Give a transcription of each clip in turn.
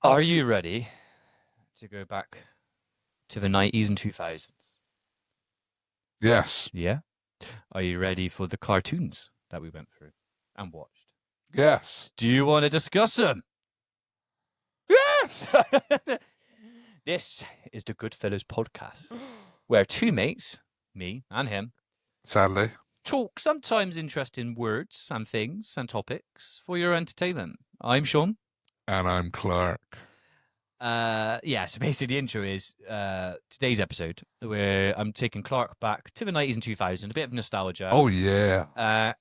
Are you ready to go back to the 90s and 2000s? Yes. Yeah? Are you ready for the cartoons that we went through and watched? Yes. Do you want to discuss them? Yes. This is the Goodfellas podcast, where two mates, me and him, Sadly. talk sometimes interesting words and things and topics for your entertainment. I'm Shaun. And I'm Clark. So basically the intro is today's episode where I'm taking Clark back to the 90s and 2000s, a bit of nostalgia. Oh, yeah.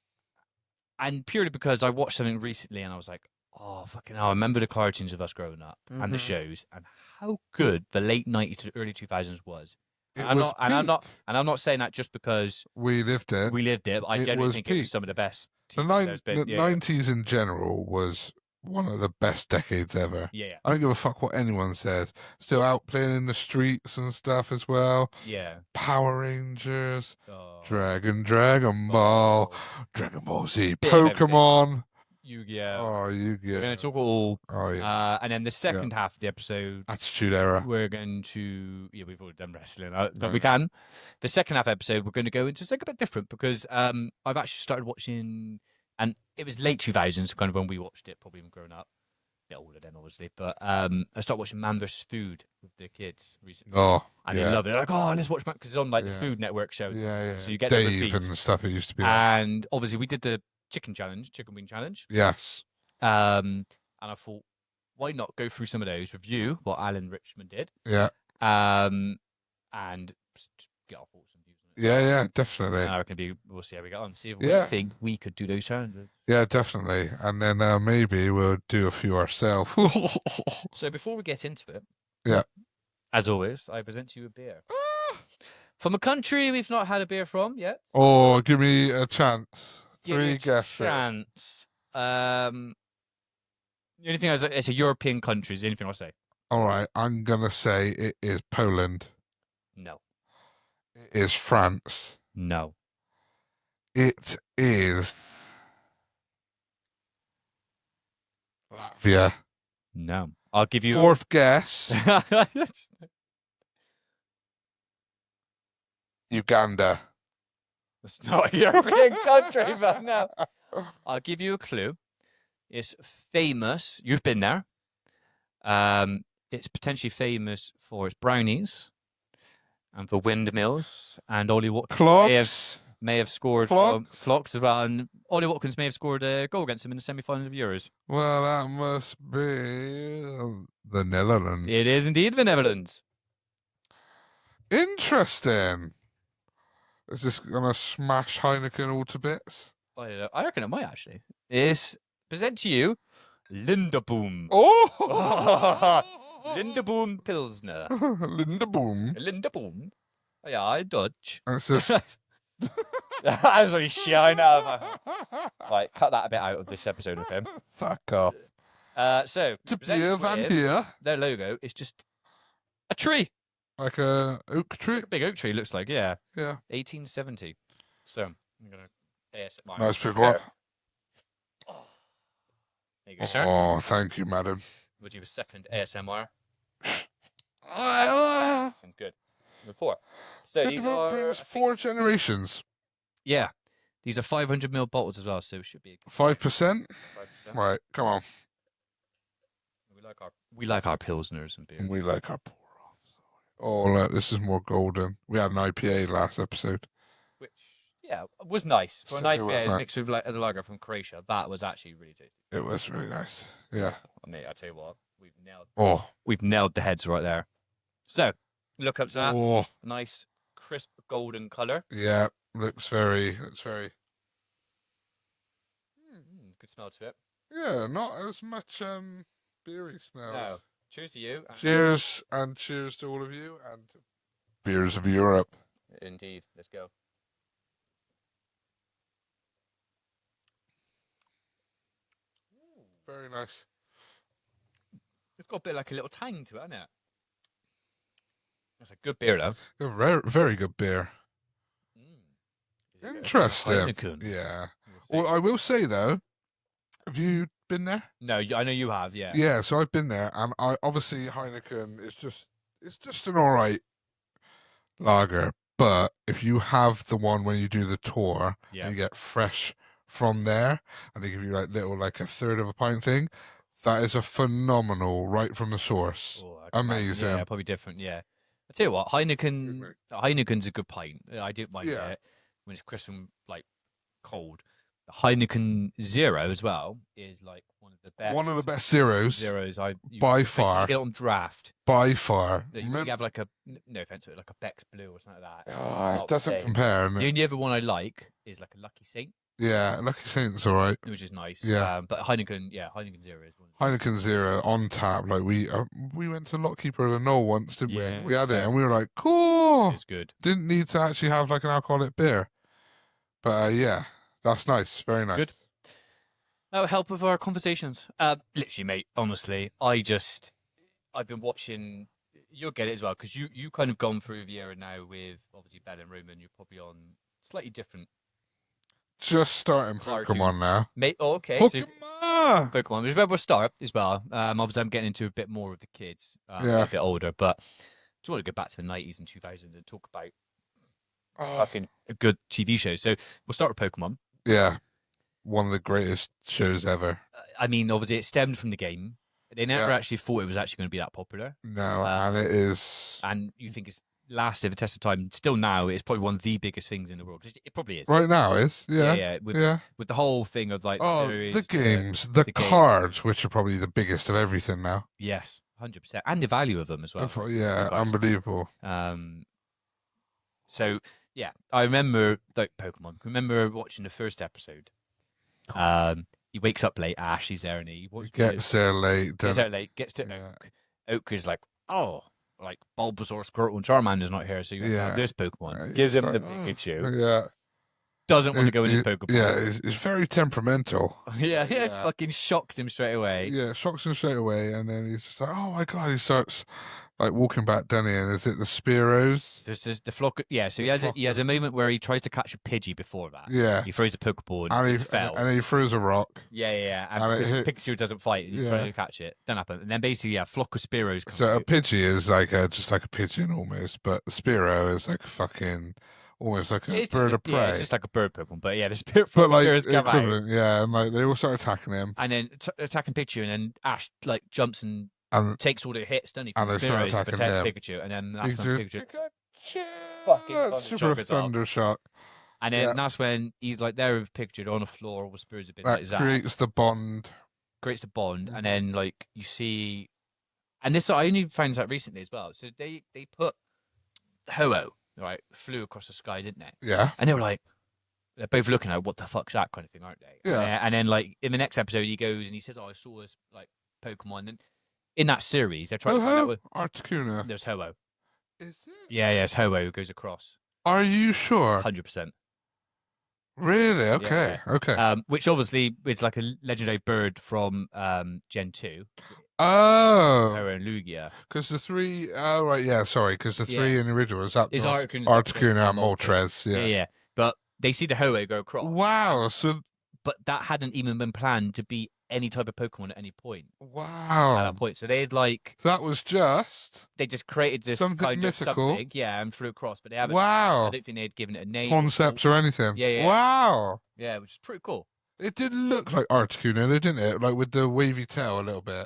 And purely because I watched something recently and I was like, oh, fucking hell, I remember the cartoons of us growing up and the shows and how good the late 90s to early 2000s was. I'm not saying that just because we lived it. But I genuinely think it was some of the best. The 90s in general was one of the best decades ever. Yeah. I don't give a fuck what anyone says. Still out playing in the streets and stuff as well. Yeah. Power Rangers, Oh. Dragon Ball, Dragon Ball Z, Bit Pokémon. Yu-Gi-Oh. Oh, Yu-Gi-Oh. We're going to talk all. Oh, yeah. And then the second half of the episode, Attitude Era. we're going to. Yeah, we've already done wrestling, but we can. The second half episode, we're going to go into something a bit different because I've actually started watching, and it was late 2000s, kind of when we watched it, probably even growing up. A bit older then, obviously. But I started watching Man vs. Food with the kids recently. Oh, and they love it. They're like, oh, let's watch Man, because it's on like the Food Network shows. Yeah. So you get Dave the repeats. and stuff it used to be. And obviously, we did the chicken wing challenge. Yes. And I thought, why not go through some of those, review what Alan Richmond did. Yeah. And just get our thoughts and views on it. Yeah, definitely. And I reckon we'll see how we get on. See if we think we could do those challenges. Yeah, definitely. And then maybe we'll do a few ourselves. So before we get into it, yeah, as always, I present to you a beer. From a country we've not had a beer from yet. Oh, give me a chance. Give me a guesses. Chance. The only thing it's a European country is the only thing I'll say. All right, I'm going to say it is Poland. No. It is France. No. It is Latvia. No. I'll give you... Fourth guess. Uganda. It's not a European country, but no. I'll give you a clue. It's famous. You've been there. It's potentially famous for its brownies and for windmills. And Ollie Watkins may have scored clocks as well. And Ollie Watkins may have scored a goal against him in the semi-finals of Euros. Well, that must be the Netherlands. It is indeed the Netherlands. Interesting. Is this gonna smash Heineken all to bits? I reckon it might actually. It's present to you, Lindaboon. Oh, Lindaboon Pilsner. Lindaboon. Yeah, Dutch. That's just... That's really shine out. Right, cut that a bit out of this episode of him. Fuck off. So to beer van here. Their logo is just a tree. Like a oak tree? A big oak tree, looks like, yeah. Yeah. 1870. So, I'm going to ASMR. Nice big one. Oh. There you go, sir. Oh, thank you, madam. Would you a second ASMR? Sounds good. Number 4. So these are... 4 generations. Yeah. These are 500ml bottles as well, so it should be... 5%? 5%. Right, come on. We like our Pilsners and beer. We like our pour. Oh, look, this is more golden. We had an IPA last episode. Which, was nice. For an IPA mixed with as a lager from Croatia, that was actually really tasty. It was really nice. Yeah. Mate, I tell you what, we've nailed the heads right there. So, look up to that. Oh. Nice, crisp golden colour. Yeah, looks very... Good smell to it. Yeah, not as much beery smell. No. Cheers to you. Cheers, and cheers to all of you, and beers of Europe. Indeed. Let's go. Very nice. It's got a bit like a little tang to it, hasn't it? That's a good beer, though. A very, very good beer. Interesting. Heineken? Yeah. Well, I will say, though, have you been there? No, I know you have. Yeah. Yeah, so I've been there, and I obviously Heineken is just an all right lager. But if you have the one when you do the tour Yeah. and you get fresh from there, and they give you like a third of a pint thing, that is a phenomenal right from the source. Oh, I can imagine. Amazing. Yeah, probably different. Yeah. I tell you what, Heineken's a good pint. I don't mind Yeah. it when it's crisp and like cold. Heineken Zero as well is like one of the best. One of the best zeros by far. Get on draft. By far. You have like a, no offense to it, like a Beck's Blue or something like that. Oh, it doesn't compare. The only other one I like is like a Lucky Saint. Yeah, Lucky Saint's all right. Which is nice. Yeah. But Heineken Zero is one. Heineken Zero on tap. Like we went to Lockkeeper and Knoll once, didn't we? We had it and we were like, cool. It's good. Didn't need to actually have like an alcoholic beer. But yeah, that's nice. Very nice. Good. That'll help with our conversations. Literally, mate, honestly, I've been watching, you'll get it as well, because you kind of gone through the era now with, obviously, Ben and Roman, you're probably on slightly different. Just starting Pokemon now. Mate, okay. Pokemon! So, Pokemon, which is where we'll start as well. Obviously, I'm getting into a bit more of the kids, a bit older, but I just want to go back to the 90s and 2000s and talk about fucking good TV shows. So we'll start with Pokemon. Yeah. One of the greatest shows ever. I mean, obviously, it stemmed from the game. They never actually thought it was actually going to be that popular. No, and it is. And you think it's lasted the test of time. Still now, it's probably one of the biggest things in the world. It probably is. Right now, it's. Yeah. With the whole thing of like series, the games, the cards, which are probably the biggest of everything now. Yes, 100%. And the value of them as well. Yeah, unbelievable. So, yeah, I remember like Pokemon. I remember watching the first episode. He wakes up late. Ash is there, and he gets there late. Gets to Oak. Oak is like, oh, like Bulbasaur, Squirtle, and Charmander's not here, so you have this Pokemon. Gives him the Pikachu. Yeah. Doesn't want to go into Pokemon. Yeah, it's very temperamental. yeah, fucking shocks him straight away. Yeah, shocks him straight away, and then he's just like, oh my god, he starts like walking back down here, and is it the Spearows? There's the flock. Yeah, so he has a moment where he tries to catch a Pidgey before that. Yeah. He throws a Pokeball and he fell. And he throws a rock. Yeah. And Pikachu doesn't fight. He's trying to catch it. Doesn't happen. And then basically, a flock of Spearows come So a Pidgey is like just like a pigeon almost, but the Spearow is like fucking almost like a bird of prey. Yeah, it's just like a bird Pokemon. But yeah, the Spearows come out. Yeah, and like they all start attacking him. And then attacking Pikachu, and then Ash like jumps and takes all the hits, doesn't he? And they start attacking him. Pikachu, and then that's when Pikachu fucking super thunder shock. And then that's when he's like there with Pikachu on the floor, all the spirits have been like that. Creates the bond. And then like you see, and this I only found out recently as well. So they put Ho-Oh, right, flew across the sky, didn't they? Yeah. And they were like, they're both looking at what the fuck's that kind of thing, aren't they? Yeah. And then like in the next episode, he goes and he says, "Oh, I saw this like Pokemon." And in that series, they're trying to find out what Articuno. There's Ho-Oh. Is it? Yeah, it's Ho-Oh who goes across. Are you sure? 100%. Really? Okay. Yeah. Okay. Which obviously is like a legendary bird from Gen 2. Oh. Ho-Oh and Lugia. Because the three. Oh, right. Yeah. Sorry. Because the three in the original is up. Articuno and Moltres. Yeah. But they see the Ho-Oh go across. Wow. So. But that hadn't even been planned to be any type of Pokemon at any point. Wow. At that point. So they'd like. So that was just. They just created this something kind mythical. of something. Yeah, and flew across. But they haven't. Wow. I don't think they'd given it a name. Concepts or anything. Yeah. Wow. Yeah, which is pretty cool. It did look like Articuno, didn't it? Like with the wavy tail a little bit.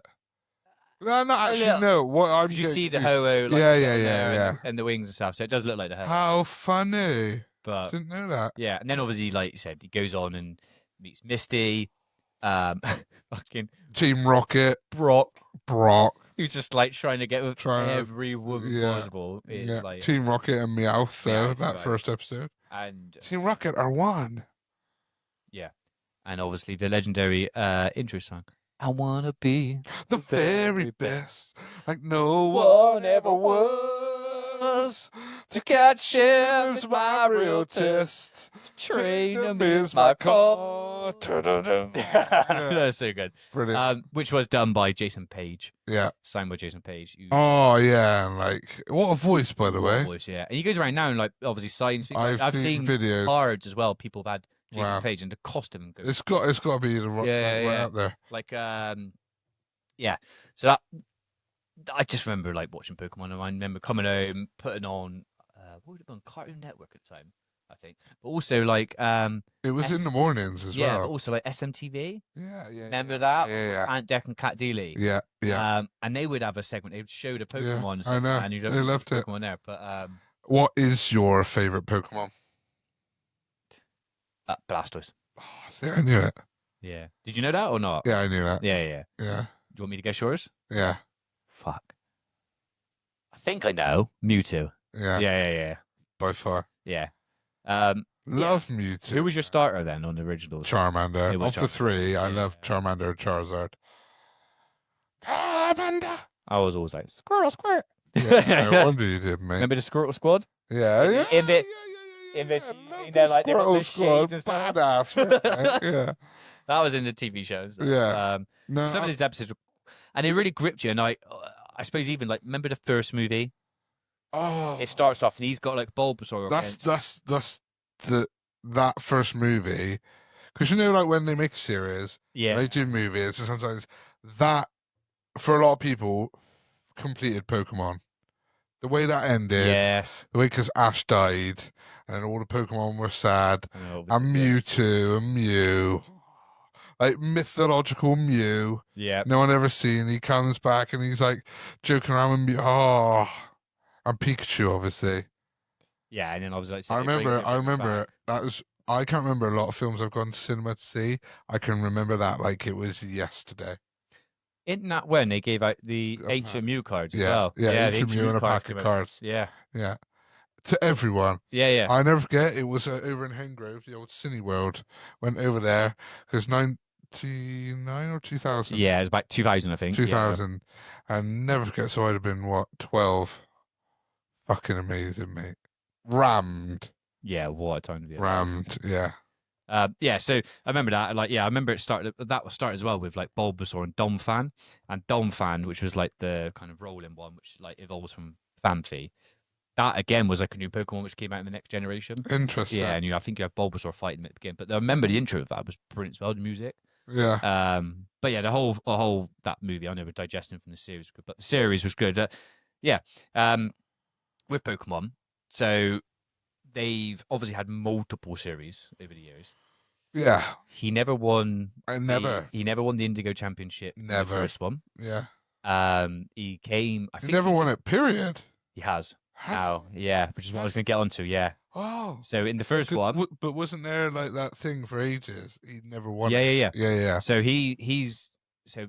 No, not actually. No. What I'm. You see the Ho-Oh. Like, yeah. And the wings and stuff. So it does look like the Ho-Oh. How funny. But didn't know that. Yeah, and then obviously, like you said, he goes on and meets Misty, fucking Team Rocket, Brock, who's just like trying to get with every woman possible. Yeah. Like, Team Rocket and Meowth, though, that first episode. And Team Rocket are one. Yeah, and obviously the legendary intro song. I wanna be the very best, like no one ever was. To catch him is my real test. To train him is my call. That's so good. Brilliant. Which was done by Jason Page. Yeah. Signed by Jason Page. Oh, yeah. Like, what a voice, by the way. Voice, yeah. And he goes around now and, like, obviously signs. I've seen videos. Cards as well. People have had Jason Wow. Page, and the costume goes. It's got to be the right up there. Like yeah. So that I just remember like watching Pokemon, and I remember coming home, putting on what would it be on Cartoon Network at the time, I think. But also like It was in the mornings as yeah, well. but also like SMTV. Yeah. Remember that? Yeah. Aunt Dec and Cat Dealey. Yeah. And they would have a segment. They would show the Pokemon and I stuff, know. and you'd They loved it. Pokemon there. But what is your favorite Pokemon? Blastoise. Oh, see, I knew it. Yeah. Did you know that or not? Yeah, I knew that. Yeah. Yeah. Do you want me to guess yours? Yeah. Fuck. I think I know. Mewtwo. Yeah. Yeah. By far. Yeah. Love Mewtwo. Who was your starter then on the originals? Charmander. Of the three, I love Charmander and Charizard. Charmander. I was always like, Squirtle, Squirt. Yeah, no wonder you did, mate. Remember the Squirtle Squad? Yeah. In the they're like they've got the shades and stuff. Badass. Yeah. That was in the TV shows. Yeah. Some of these episodes, and it really gripped you. And I suppose even like remember the first movie. Oh, it starts off and he's got like Bulbasaur. That's that first movie, because you know, like when they make a series, they do movies, and sometimes that for a lot of people completed Pokemon. The way that ended, the way because Ash died, and all the Pokemon were sad, and Mewtwo and Mew, like mythological Mew, no one ever seen. He comes back and he's like joking around with Mew. Oh, and Pikachu, obviously. Yeah, and then I was like, I remember that was. I can't remember a lot of films I've gone to cinema to see. I can remember that like it was yesterday. Isn't that when they gave out the Ancient Mew cards as well? Yeah, Ancient Mew and a pack of cards. Yeah. To everyone. Yeah. I never forget, it was over in Hengrove, the old Cineworld. Went over there, because 99 or 2000? Yeah, it was about 2000, I think. 2000. And never forget, so I'd have been, 12? Fucking amazing, mate. Rammed. Yeah, what a time to be. Rammed, yeah. So I remember that. Like, I remember it started. That was started as well with like Bulbasaur and Domfan, which was like the kind of rolling one, which like evolves from Phanpy. That again was like a new Pokemon which came out in the next generation. Interesting. Yeah, and I think you have Bulbasaur fighting at the beginning. But I remember the intro of that was brilliant as well. The music. Yeah. But yeah, the whole that movie I never digested from the series, but the series was good. With Pokemon, so they've obviously had multiple series over the years. Yeah. He never won. He never won the Indigo Championship. Never. The first one. Yeah. He came. He never won it. Period. He has. Yeah, which is what I was going to get onto. Yeah. Oh. So in the first one, but wasn't there like that thing for ages? He never won. Yeah. So he's So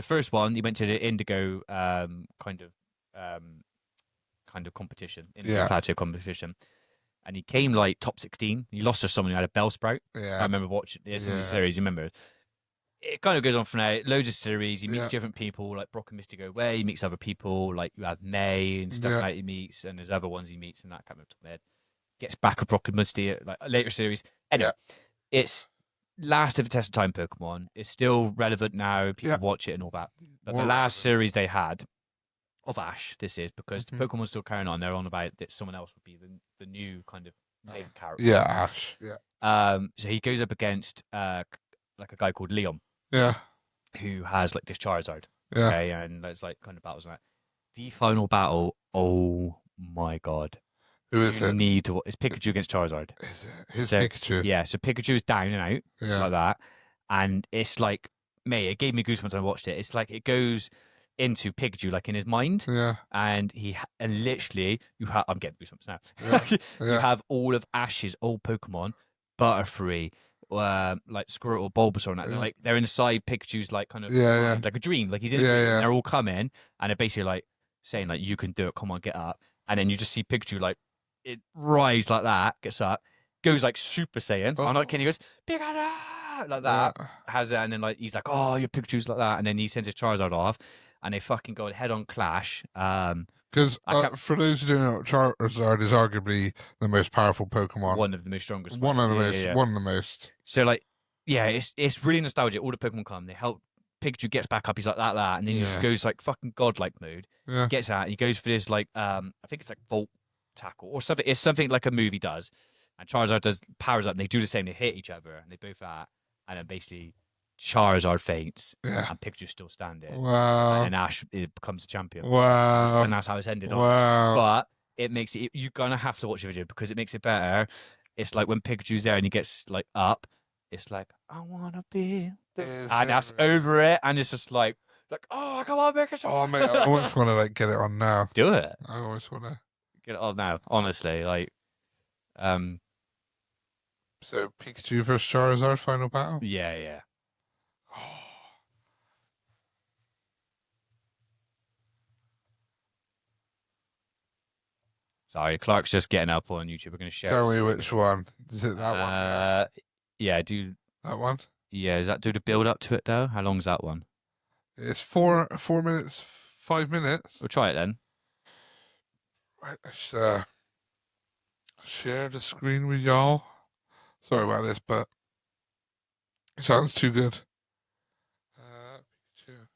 first one, he went to the Indigo kind of competition, Plateau competition. And he came like top 16. He lost to someone who had a Bellsprout. Yeah. I remember watching this in the series. You remember? It kind of goes on from there. Loads of series. He meets different people, like Brock and Misty go away. He meets other people, like you have May and stuff like he meets, and there's other ones he meets, and that kind of top of my head. Gets back with Brock and Misty at like a later series. Anyway, it's last of the test of time Pokemon. It's still relevant now. People watch it and all that. But the last series they had of Ash, this is because the Pokemon's still carrying on. They're on about that someone else would be the new kind of main character. Yeah, Ash. Yeah. So he goes up against like a guy called Leon. Yeah. Who has like this Charizard. Yeah. Okay, and there's like kind of battles and that. The final battle, oh my god. Who is it? Need to. It's Pikachu against Charizard. Is it? Pikachu. Yeah, so Pikachu's down and out like that, and it's like it gave me goosebumps when I watched it. It's like it goes into Pikachu like in his mind, and literally I'm getting goosebumps now. You have all of Ash's old Pokemon, Butterfree, like Squirtle, Bulbasaur, and that. Like they're inside Pikachu's like kind of mind, like a dream. Like he's in. And they're all coming, and they're basically like saying like, "You can do it. Come on, get up." And then you just see Pikachu like. It rise like that, gets up, goes like Super Saiyan. I'm not kidding. He goes Pikachu like that. Has that, and then like he's like, "Oh, your Pikachu's like that," and then he sends his Charizard off, and they fucking go head on clash. Because for those who don't know, Charizard is arguably the most powerful Pokemon. One of the most strongest. One of the most. So like, it's really nostalgic. All the Pokemon come, they help. Pikachu gets back up. He's like that, and then he just goes like fucking godlike mode. Yeah. Gets out. He goes for this like I think it's like Volt tackle or something. It's something like a movie does, And Charizard powers up, and they do the same. They hit each other, and they both that, and then basically Charizard faints, Yeah. and Pikachu's still standing, Wow. and then Ash becomes the champion. Wow. And that's how it's ended on. Wow. But it makes it. You're gonna have to watch the video because it makes it better. It's like when Pikachu's there and he gets like up. It's like I wanna be, and that's over it, and it's just like oh come on, Pikachu. Oh mate, I always want to like get it on now. Do it. I always want to get it on now. Honestly, like, So Pikachu versus Charizard final battle. yeah. Sorry, Clark's just getting up on YouTube. We're going to share. Tell me which one. Is it that one? Yeah, do that one. Yeah, does that do the build up to it though? How long is that one? It's 4 minutes, 5 minutes. We'll try it then. Right, let's share the screen with y'all. Sorry about this, but it sounds too good. Pikachu.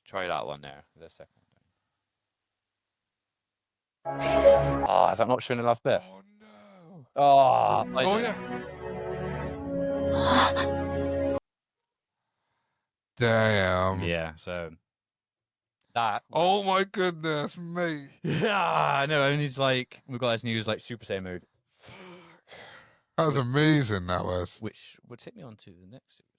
Try that one there. The second one. Oh, is that not showing the last bit? Oh no. Oh yeah. Damn. Yeah, so that. Oh my goodness, mate. Yeah, I know. And he's like, we've got this new like Super Saiyan mode. That was amazing. That was. Which would take me on to the next series.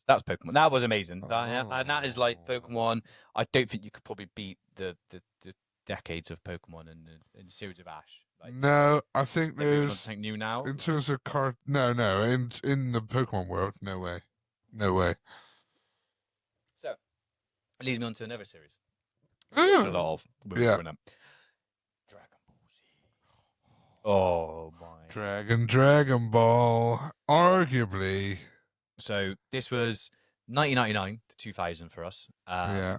That's Pokemon. That was amazing. And that is like Pokemon. I don't think you could probably beat the decades of Pokemon in the series of Ash. Like, no, I think there's something new now. In terms of card, no. In the Pokemon world, no way. So it leads me on to another series. A lot of Dragon Ball Z. Oh my. Dragon Ball, arguably. So this was 1999 to 2000 for us,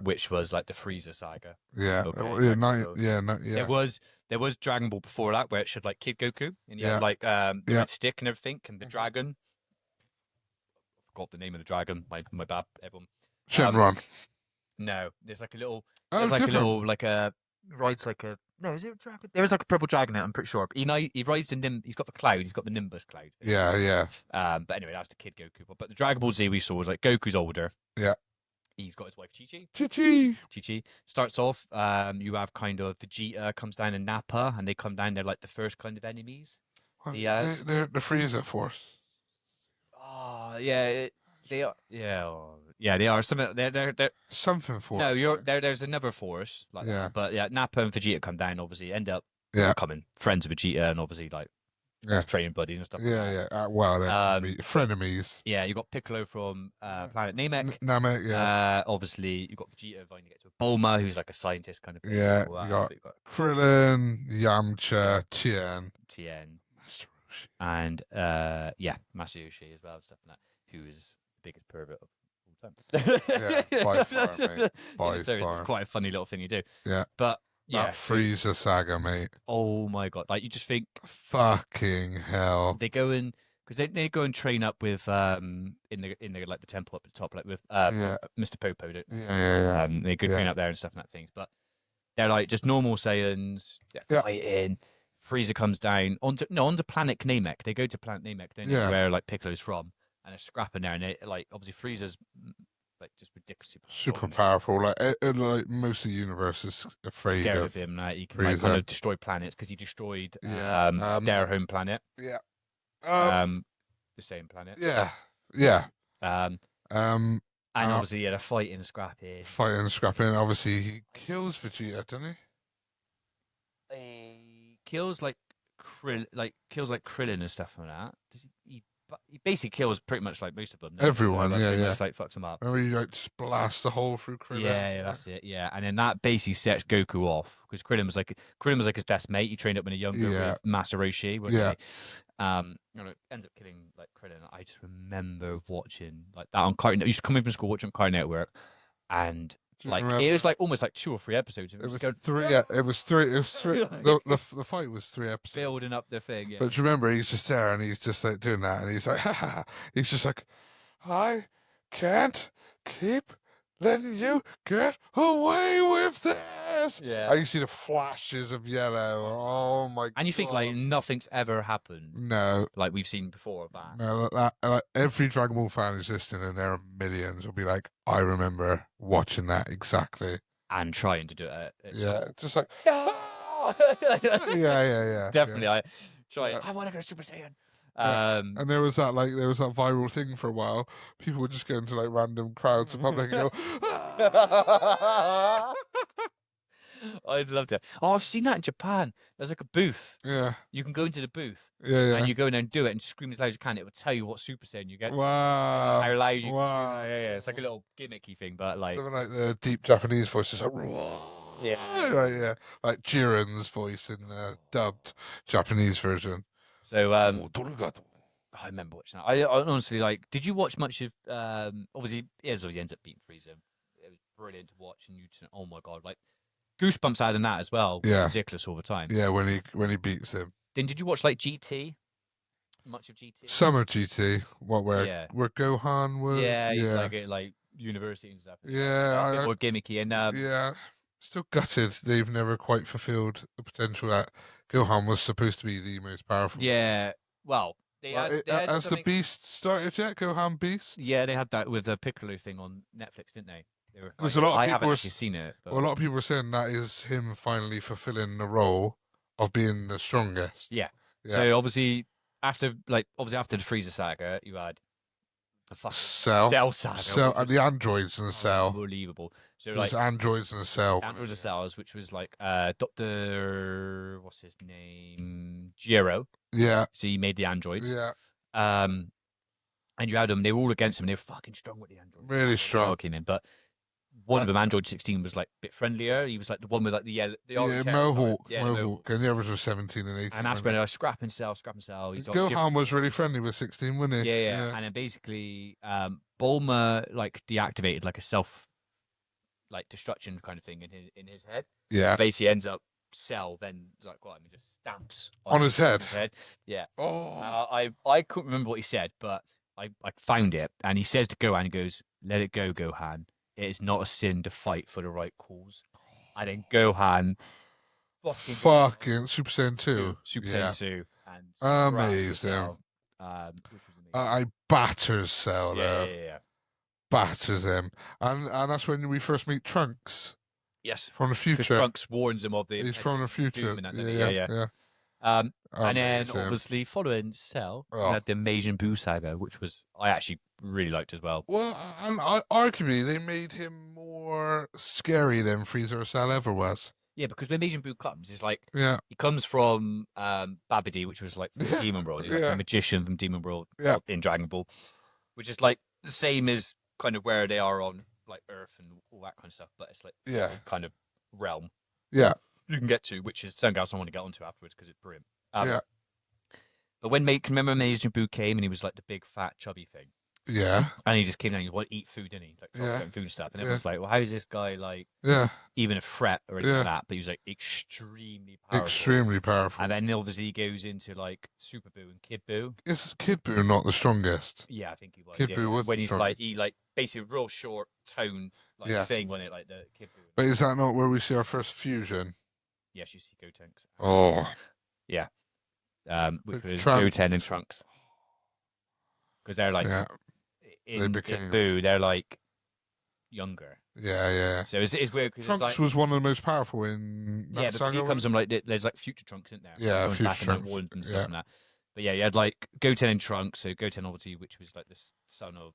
which was like the Frieza saga. Yeah, There was Dragon Ball before that, where it showed like Kid Goku, and you had like the red stick and everything, and the dragon. I forgot the name of the dragon. My bad, everyone. Shenron. No, there's like a little. There's like different. A little like a rides like a. No, is it a dragon? There is like a purple dragon. I'm pretty sure. He rides the He's got the cloud. He's got the Nimbus cloud. Yeah. But anyway, that's the Kid Goku. But the Dragon Ball Z we saw was like Goku's older. Yeah. He's got his wife Chi-Chi. Chi-Chi starts off. You have kind of Vegeta comes down and Nappa, and they come down. They're like the first kind of enemies. Well, they're the Frieza Force. Oh yeah, they are. Yeah, they are. They're something Force. No, there's another Force like that. But yeah, Nappa and Vegeta come down. Obviously, end up becoming friends of Vegeta, and obviously like training buddies and stuff. Well, they're frenemies. Yeah, you got Piccolo from planet Namek. Namek, obviously, you got Vegeta going to get to Bulma, who's like a scientist kind of thing. Yeah, you got Krillin, Yamcha, Tien, Master Roshi, and Master Roshi as well, stuff like that. Who is the biggest pervert of all time? By far, mate. By far. It's quite a funny little thing you do. Yeah, but. That Frieza saga, mate. Oh my god! Like you just think, fucking hell. They go in because they go and train up with in the like the temple up at the top, like with Mr. Popo. They go train up there and stuff and that things. But they're like just normal Saiyans. They're fighting. Frieza comes down onto planet Namek. They go to planet Namek, don't they? Where like Piccolo's from, and they're scrapping there, and they like obviously Frieza's. Like just ridiculously super powerful. Like most of the universe is scared of him. He can like, kind of destroy planets because he destroyed their home planet. Yeah. The same planet. Yeah. And obviously they're fighting, scrapping. Obviously he kills Vegeta, doesn't he? He kills like Krillin and stuff like that. Does he basically kills pretty much like most of them. Everyone, Just like fucks them up. Remember he like just blasts the hole through Krillin. Yeah, that's it. Yeah, and then that basically sets Goku off because Krillin was like his best mate. He trained up when he was younger with Master Roshi. Ends up killing like Krillin. I just remember watching like that on Cartoon. I used to come in from school watching Cartoon Network, and like it was like almost like 2 or 3 episodes. It was three. Yeah, it was three. The fight was 3 episodes. Building up the thing. Yeah. But remember, he's just there and he's just like doing that, and he's like, he's just like, I can't keep letting you get away with this. Yeah. And you see the flashes of yellow. Oh my god. And you think like nothing's ever happened No, like we've seen before of that. no, like, every Dragon Ball fan who's listening, and there are millions, will be like, I remember watching that exactly. And trying to do it at Yeah, school. just like, No! yeah. Definitely, Yeah. I try. Yeah. I want to go Super Saiyan. And there was that viral thing for a while. People would just go into like random crowds of public and go, "Ah!" I'd love that. Oh, I've seen that in Japan. There's like a booth. Yeah, You can go into the booth yeah. and you go in there and do it and scream as loud as you can. It will tell you what Super Saiyan you get. Wow. How loud you can Wow. scream. Yeah. It's like a little gimmicky thing, but like, Something like the deep Japanese voice is like, yeah. yeah, like Jiren's voice in the dubbed Japanese version. So, Oh, I remember watching that. I honestly like. Did you watch much of? Obviously, he ends up beating Frieza. It was brilliant to watch, and oh my god, like goosebumps out in that as well. Yeah. Ridiculous all the time. Yeah, when he beats him. Then did you watch like GT? Much of GT? Summer GT, where Gohan was. Yeah, he's like at like university and stuff. Yeah, a bit more gimmicky and yeah. Still gutted they've never quite fulfilled the potential that Gohan was supposed to be the most powerful. Yeah, well, they had has something... the Beast started yet? Gohan Beast? Yeah, they had that with the Piccolo thing on Netflix, didn't they? There's a lot of I people haven't actually seen it. But... Well, a lot of people are saying that is him finally fulfilling the role of being the strongest. Yeah. So obviously after the Frieza saga, you had the fucking Cell saga. The androids in the Cell. Unbelievable. So there's androids in the Cell. Androids and Cells, which was like Doctor, what's his name? Giro. Yeah. So he made the androids. Yeah. And you had them. They were all against him. They were fucking strong with the androids. Really strong. Came in, but one of them, Android 16, was like a bit friendlier. He was like the one with like the orange Mohawk. hair. Mohawk. And the others were 17 and 18. And that's when I was scrap and sell. Gohan was really friendly with 16, wasn't he? Yeah. And then basically, Bulma like deactivated like a self like destruction kind of thing in his head. Yeah. Basically ends up Cell then like just stamps on his head. Yeah. Oh. I couldn't remember what he said, but I found it, and he says to Gohan, he goes, "Let it go, Gohan. It is not a sin to fight for the right cause." And then Gohan fucking Super Saiyan 2. Super Saiyan 2. And amazing. I batters Cell there. Yeah. Batters him. And that's when we first meet Trunks. Yes. From the future. Trunks warns him of the... He's from the future. Yeah. And then, obviously, following Cell, we had the Majin Buu saga, which I actually really liked as well. Well, and arguably, they made him more scary than Frieza or Cell ever was. Yeah, because when Majin Buu comes, it's like... Yeah. He comes from Babidi, which was like the Demon World. He's like a magician from Demon World in Dragon Ball, which is like the same as kind of where they are on like Earth and all that kind of stuff, but it's like kind of realm. Yeah. You can get to, which is something else I want to get onto afterwards because it's brilliant. But when remember Majin Buu came and he was like the big fat chubby thing. Yeah. And he just came down and he wanted to eat food, didn't he? Like food stuff. And it was like, well, how is this guy like even a threat or anything like that? But he was like extremely powerful. Extremely powerful. And then obviously he goes into like Super Buu and Kid Buu. Is Kid Buu not the strongest? Yeah, I think he was. Kid Buu was when he's like basically real short tone thing when it like the Kid Buu. But is that not where we see our first fusion? Yes, you see Gotenks. Oh. Yeah. Which was Goten and Trunks. Because they're like in Buu, they're like younger. Yeah. So it's weird because Trunks was one of the most powerful in that because he comes from like there's like future Trunks in there. Yeah, future back Trunks. And stuff and that. But yeah, you had like Goten and Trunks. So Goten obviously, which was like the son of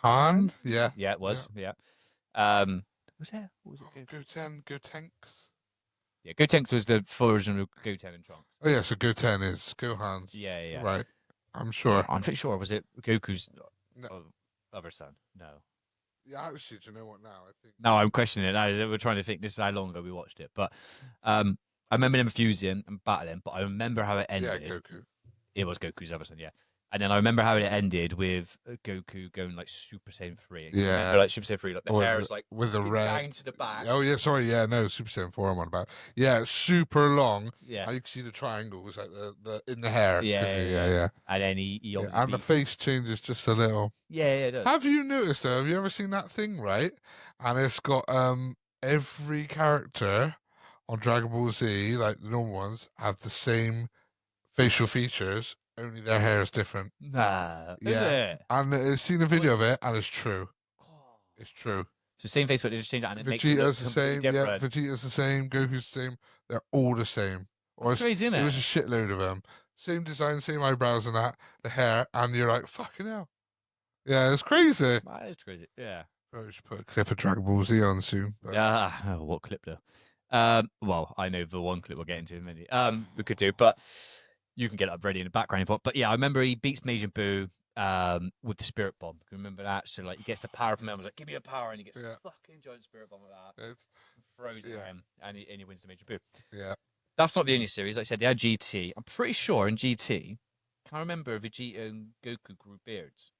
Han. Yeah. Yeah, it was. Yeah. Was there? What was it? Gotenks. Yeah, Gotenks was the version of Goten and Trunks. Oh yeah, so Goten is Gohan's. Yeah. Right. I'm sure. I'm pretty sure. Was it Goku's other son? No. Yeah, actually, do you know what now? I think. No, I'm questioning it. We're trying to think. This is how long ago we watched it, but I remember them fusing and battling. But I remember how it ended. Yeah, Goku. It was Goku's other son. Yeah, And then I remember how it ended with Goku going like Super Saiyan 3. And you Yeah. remember, like Super Saiyan 3, like the hair is like with the red down to the back. Oh yeah, sorry, yeah, no, Super Saiyan 4 I'm on about. Yeah, it's super long. Yeah. And you can see the triangles like the in the hair. Yeah. And then he obviously And the face changes just a little. Yeah, it does. Have you noticed though? Have you ever seen that thing, right? And it's got every character on Dragon Ball Z, like the normal ones, have the same facial features, only their hair is different. Nah, Yeah. is it? And I've seen a video of it, and it's true. It's true. So same face, but they just change it, and it makes it look Vegeta's the same. different. Yeah, Vegeta's the same. Goku's the same. They're all the same. That's crazy, isn't it? It was a shitload of them. Same design, same eyebrows and that. The hair, and you're like, fucking hell. Yeah, it's crazy. That is crazy. Yeah. I should put a clip of Dragon Ball Z on soon. But... Yeah. Oh, what clip though? Well, I know the one clip we'll get into in a minute. We could do, but you can get it up ready in the background if you want. But yeah, I remember he beats Majin Buu with the spirit bomb. Remember that? So like he gets the power from him. I was like, give me a power, and he gets a fucking giant spirit bomb like that. Throws it at him, and he wins the Majin Buu. Yeah. That's not the only series. Like I said, they had GT. I'm pretty sure in GT, I remember Vegeta and Goku grew beards.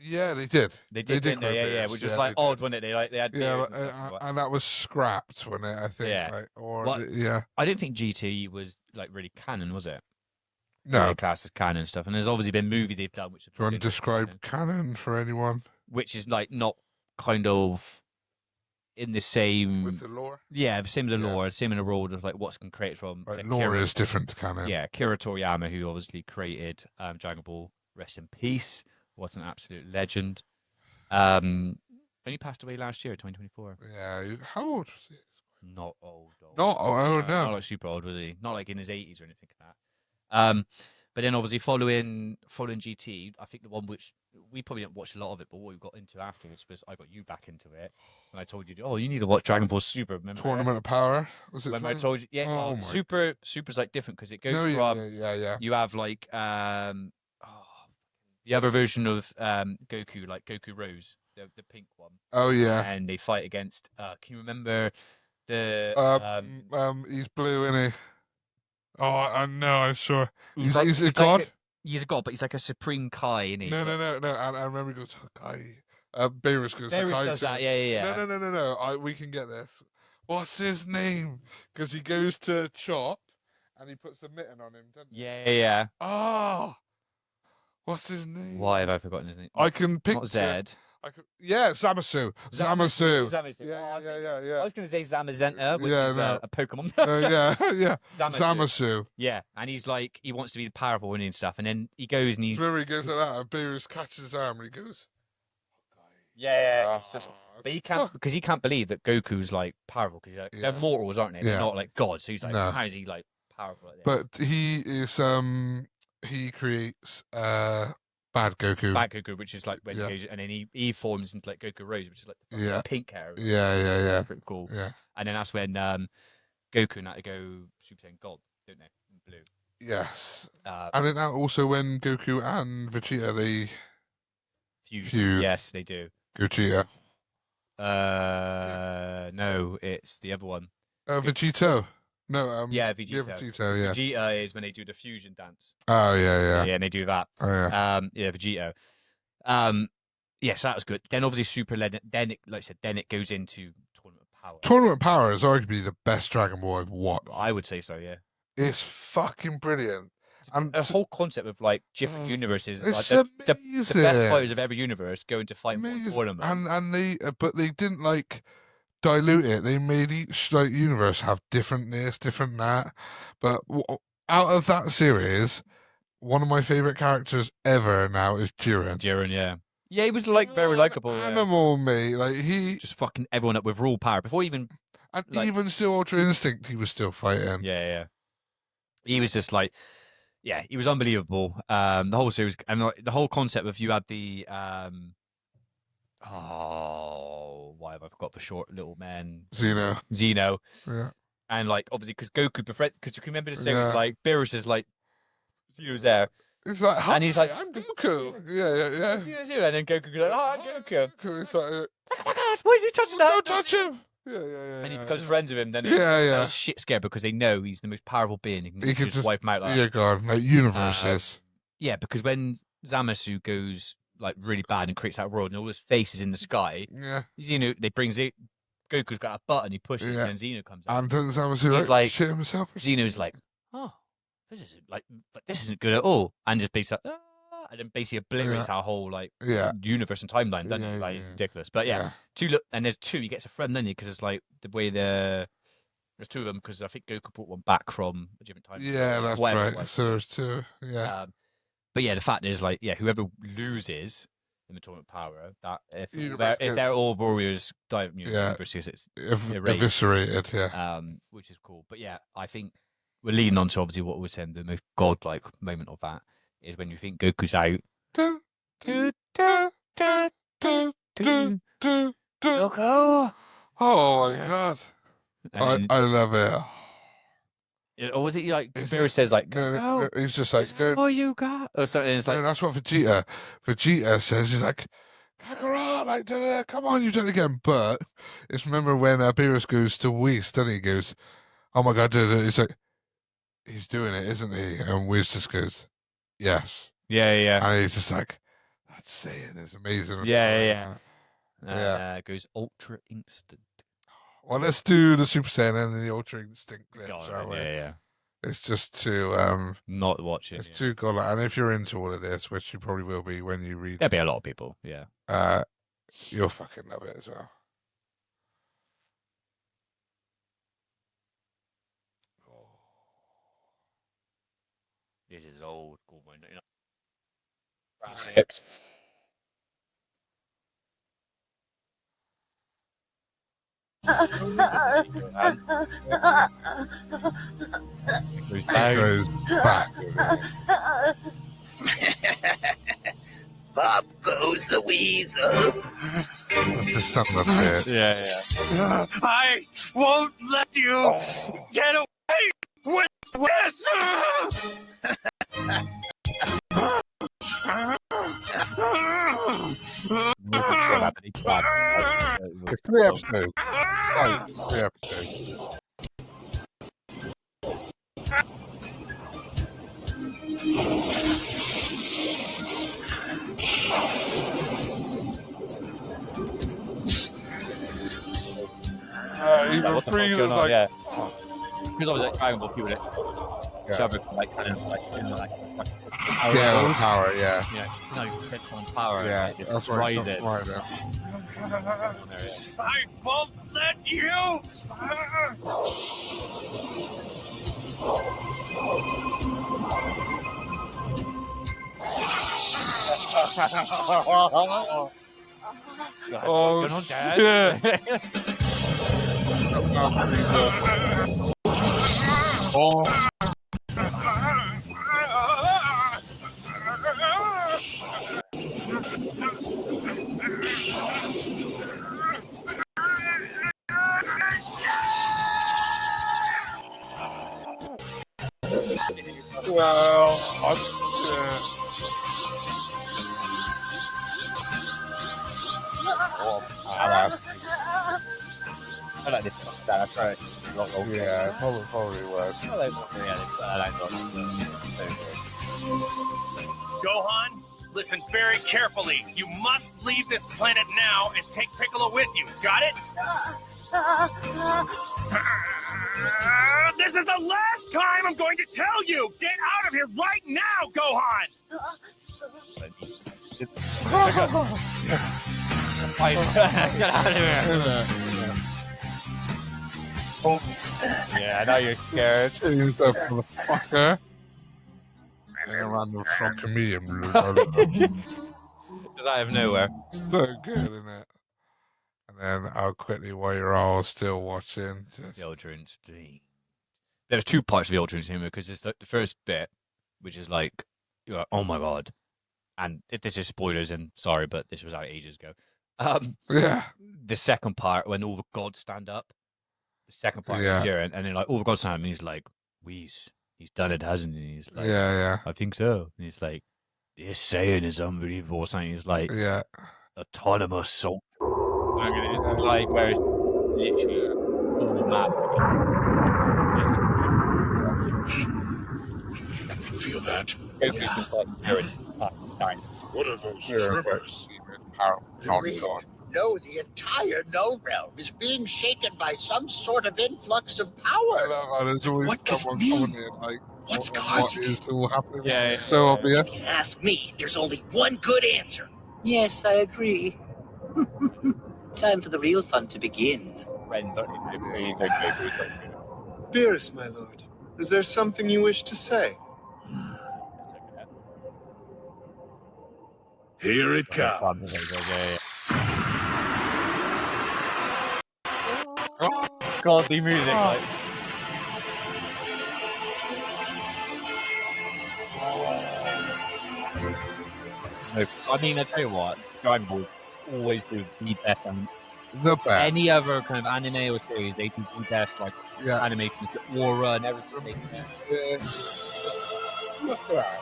Yeah, they did. They did, didn't they? Yeah, which was like odd, wasn't it? They had beards and that was scrapped, wasn't it? I think. Yeah. Like, or Well, yeah. I don't think GT was like really canon, was it? No. Class as canon stuff, and there's obviously been movies they've done which. Do you want to describe canon for anyone? Which is like not kind of in the same with the lore. Yeah, same in the lore, same in the world of like what's been created from. Like, lore is different to canon. Yeah, Akira Toriyama, who obviously created Dragon Ball. Rest in peace. What an absolute legend. Only passed away last year, 2024. Yeah, how old was he? Not old. Not no. Not like super old, was he? Not like in his 80s or anything like that. But then obviously following GT, I think the one which we probably didn't watch a lot of it, but what we got into afterwards was I got you back into it, and I told you, oh, you need to watch Dragon Ball Super. Remember Tournament of Power? Was it? When I told you, yeah, oh, well, Super's like different because it goes from yeah. You have like the other version of Goku, like Goku Rose, the pink one. Oh yeah. And they fight against. Can you remember the? He's blue, isn't he? Oh, I know. I'm sure. He's a god. He's a god, but he's like a supreme Kai, isn't he? No. I remember he goes Kai. Beerus goes. Beerus does that. Yeah. No. We can get this. What's his name? Because he goes to Chop, and he puts the mitten on him, doesn't he? Yeah. Oh. What's his name? Why have I forgotten his name? I can picture. Not Zed. Zamasu. Zamasu. Yeah. I was going to say Zamazenta, which is a Pokemon. Yeah. Zamasu. Yeah, and he's like, he wants to be powerful and stuff, and then he goes and he's... Remember he goes like that, and Beerus catches his arm, and he goes... Yeah. But he can't, because he can't believe that Goku's like powerful, because like, they're mortals, aren't they? They're not like gods, so he's like, how is he like powerful like this? But he is, he creates Bad Goku, which is like when he goes, and then he forms into like Goku Rose, which is like the pink hair. Yeah. Pretty cool. Yeah. And then that's when Goku had to go Super Saiyan Gold, don't they? In blue. Yes. And then that also when Goku and Vegeta they fuse. Yes, they do. Gogeta. No, it's the other one. Vegito. No, yeah, Vegito. Yeah, Vegito, yeah. Vegeta is when they do the fusion dance. Oh, yeah. Yeah, and they do that. Oh, yeah. Yeah, Vegito. Yes, that was good. Then obviously Super Legend. Then it goes into Tournament of Power. Tournament of Power is arguably the best Dragon Ball I've watched. I would say so, yeah. It's fucking brilliant. And the whole concept of like different universes, it's like the best fighters of every universe going to fight one tournament. And they didn't like dilute it. They made each like universe have different this, different that. But out of that series, one of my favorite characters ever now is Jiren. Jiren, yeah. Yeah, he was like very likable. Animal, mate. Like he just fucking everyone up with raw power before even. And even still Ultra Instinct, he was still fighting. Yeah. He was just like, yeah, he was unbelievable. The whole series and the whole concept of you had the why have I forgot the short little man? Xeno. Yeah. And like obviously because Goku because you can remember the series like Beerus is like Xeno's there. It's like, and he's like, I'm Goku. Yeah. Xeno, and then Goku goes like, I'm Goku. It's like, oh my god, why is he touching that? Don't touch him. Yeah. And he becomes friends with him. Then yeah. Shit scared because they know he's the most powerful being. He can just wipe him out. Like, God, like universes. Yeah, because when Zamasu goes like really bad and creates that world, and all his face is in the sky. Yeah. Xeno, they bring Goku's got a button, he pushes, Yeah. and then Xeno comes out. And doesn't Zamasu He's like shit himself? Xeno's like, oh, this isn't like, but this isn't good at all, and just basically, and then basically obliterates our whole like universe and timeline. Doesn't it? Like it's ridiculous. But and there's two. He gets a friend, then he because it's like the way there's two of them because I think Goku brought one back from a different time. Yeah, that's right. So there's two. Yeah. But yeah, the fact is like whoever loses in the tournament of power, that if they're all warriors, it's eviscerated. Yeah. Which is cool. But yeah, I think we're leading on to obviously what we're saying. The most godlike moment of that is when you think Goku's out. Goku! Oh my god! I love it. Or was it like Vero says like, no, he's just like, oh, you got, or something. It's like, that's what Vegeta says. He's like, Kakarot, like, come on, you've done it again. But it's remember when Beerus goes to Whis, doesn't he? He goes, oh my god, he's like, he's doing it, isn't he? And Whis just goes, yes. Yeah. And he's just like, that's saying it's amazing. Yeah. It goes Ultra Instinct. Well, let's do the Super Saiyan and the Ultra Instinct clip, shall we? Yeah. It's just too not watching. It's too godlike. And if you're into all of this, which you probably will be when you read, there'll be a lot of people. Yeah. You'll fucking love it as well. This is old. Cool, you know. Goes back. Bob goes the weasel. That's the son of it. Yeah. I won't let you get away with this. It's 3 episodes. Right, 3 episodes. Even Frieza's like, yeah. Because I was like Dragon Ball people like kind of like power, yeah. Yeah, no, you can on power. Yeah, that's right. I won't let you. Oh, Dad. yeah. Oh. Well, I like this. That's right. Yeah, probably was. Gohan, listen very carefully. You must leave this planet now and take Piccolo with you. Got it? This is the last time I'm going to tell you. Get out of here right now, Gohan. Get out of here. Yeah, I know you're scared. You motherfucker. Around the fucking medium. Because out of nowhere. So good, isn't it? And then I'll quickly, while you're all still watching, the Ultra Instinct. There's 2 parts of the Ultra Instinct because it's the first bit, which is like, you're like, oh my god. And if this is spoilers, and sorry, but this was out ages ago. Yeah. The second part, when all the gods stand up, the second part, and then like all the gods stand up, and he's like, Whis, he's done it, hasn't he? He's like, yeah. I think so. And he's like, this saying is unbelievable. Or something. He's like, autonomous soul. It's like where it's literally all the map. Feel that? Goku can fight Jiren. What are those Jiren tremors? No, the entire Null Realm is being shaken by some sort of influx of power. There's always What could it someone mean? coming in like, What's what causing is it? all happening? Yeah, It's so obvious. If you ask me, there's only one good answer. Yes, I agree. Time for the real fun to begin. Beerus, my lord, is there something you wish to say? Here it comes. Godly music, like. No, I mean, I tell you what, Dragon Ball always do the best. The best. Any other kind of anime or series, they do the best, like animations, the aura and everything. Look at that.